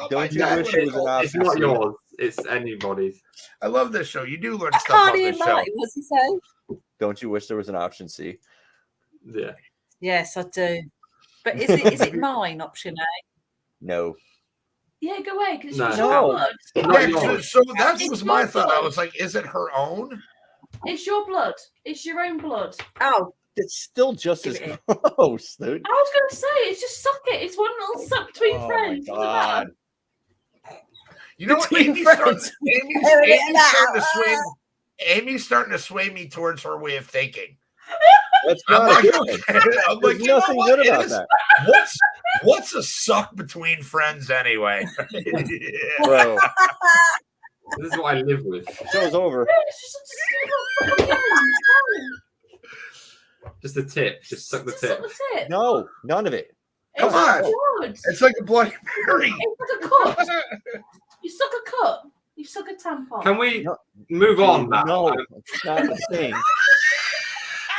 don't you wish it was an It's option? not C? yours. It's anybody's. I love this show. You do learn I stuff on can't hear this show. Marty. What's he say? Don't you wish there was an option C? Yeah. Yes, I do. But is it mine, option A? No. Yeah, go away because No. it's No. your blood. Not Yeah, yours. so that It's was my your thought. I blood. was like, is it her own? It's your blood. It's your own blood. Oh, It's still just as Give it gross, dude. I was going to say, it's just suck it. It's one little suck between Oh my friends. What's the matter? God. You know what? Between Amy's starting, friends. Amy's starting to sway. Amy's starting to sway me towards her way of thinking. That's I'm not a like, good okay. thing. I'm There's like, you know nothing what? good It about is- that. What's a suck between friends anyway? Bro, This is what I live with. show's over. It's just a little Just the tip. Just suck the Just suck tip. the tip. No, none of it. Come It's on. blood. It's like a Bloody Mary. It's like a cut. You suck a cut. You suck a tampon. Can we No. move on now? No, it's not the same.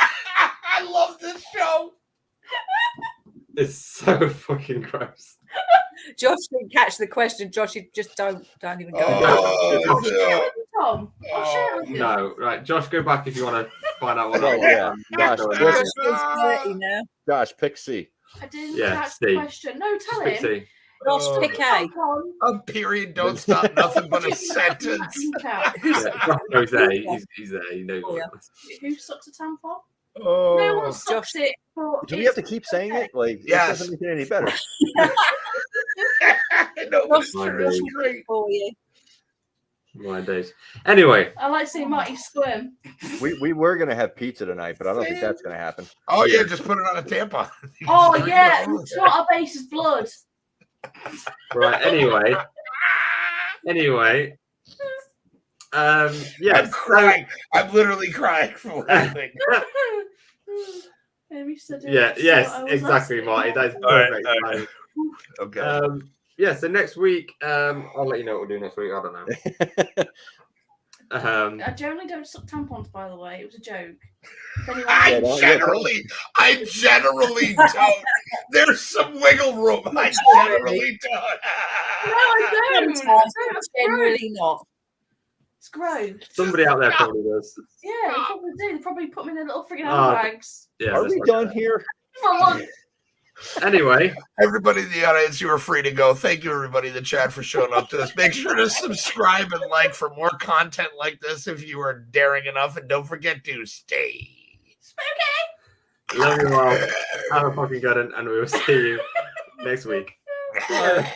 I love this show. It's so fucking gross. Josh didn't catch the question. Josh, you just don't even go. Oh, I'll share it with you, Tom. I'll share it with you. No, right. Josh, go back if you want to find out what Oh, that yeah. Josh, Josh listen, is 30 now. Josh, pick C. I didn't Yeah, catch Steve. the question. No, tell Just him. Josh, Oh. pick A. Tampon. A period don't stop nothing but a sentence. Yeah, Josh knows there. He's there. He knows. Oh, yeah. Who sucks a tampon? No Oh, one sucks it. For Do we have to keep saying it? Like, Yes. it doesn't make it any better. no, it's My true. It's days. great. For you. My days. Anyway, I like seeing Marty squirm. We were going to have pizza tonight, but I don't think that's going to happen. Oh yeah, just put it on a tampon. Oh Just yeah, drink it all. it's not our base is blood. right. Anyway. I'm Yes. crying. I'm literally crying from laughing. Yeah, yes, exactly, Marty. That is perfect. All right. Okay. Yeah, so next week, I'll let you know what we'll do next week. I don't know. I generally don't suck tampons, by the way. It was a joke. I generally don't. There's some wiggle room. I generally don't. No, I don't. Sometimes, generally not. It's gross. Somebody out there probably does. Yeah, they probably do. They probably put me in their little freaking handbags. Yeah, are we done here? For a month. Anyway, everybody in the audience, you are free to go. Thank you, everybody in the chat, for showing up to this. Make sure to subscribe and like for more content like this if you are daring enough. And don't forget to stay spooky. Love you all. Have a fucking good one, and we will see you next week. Bye.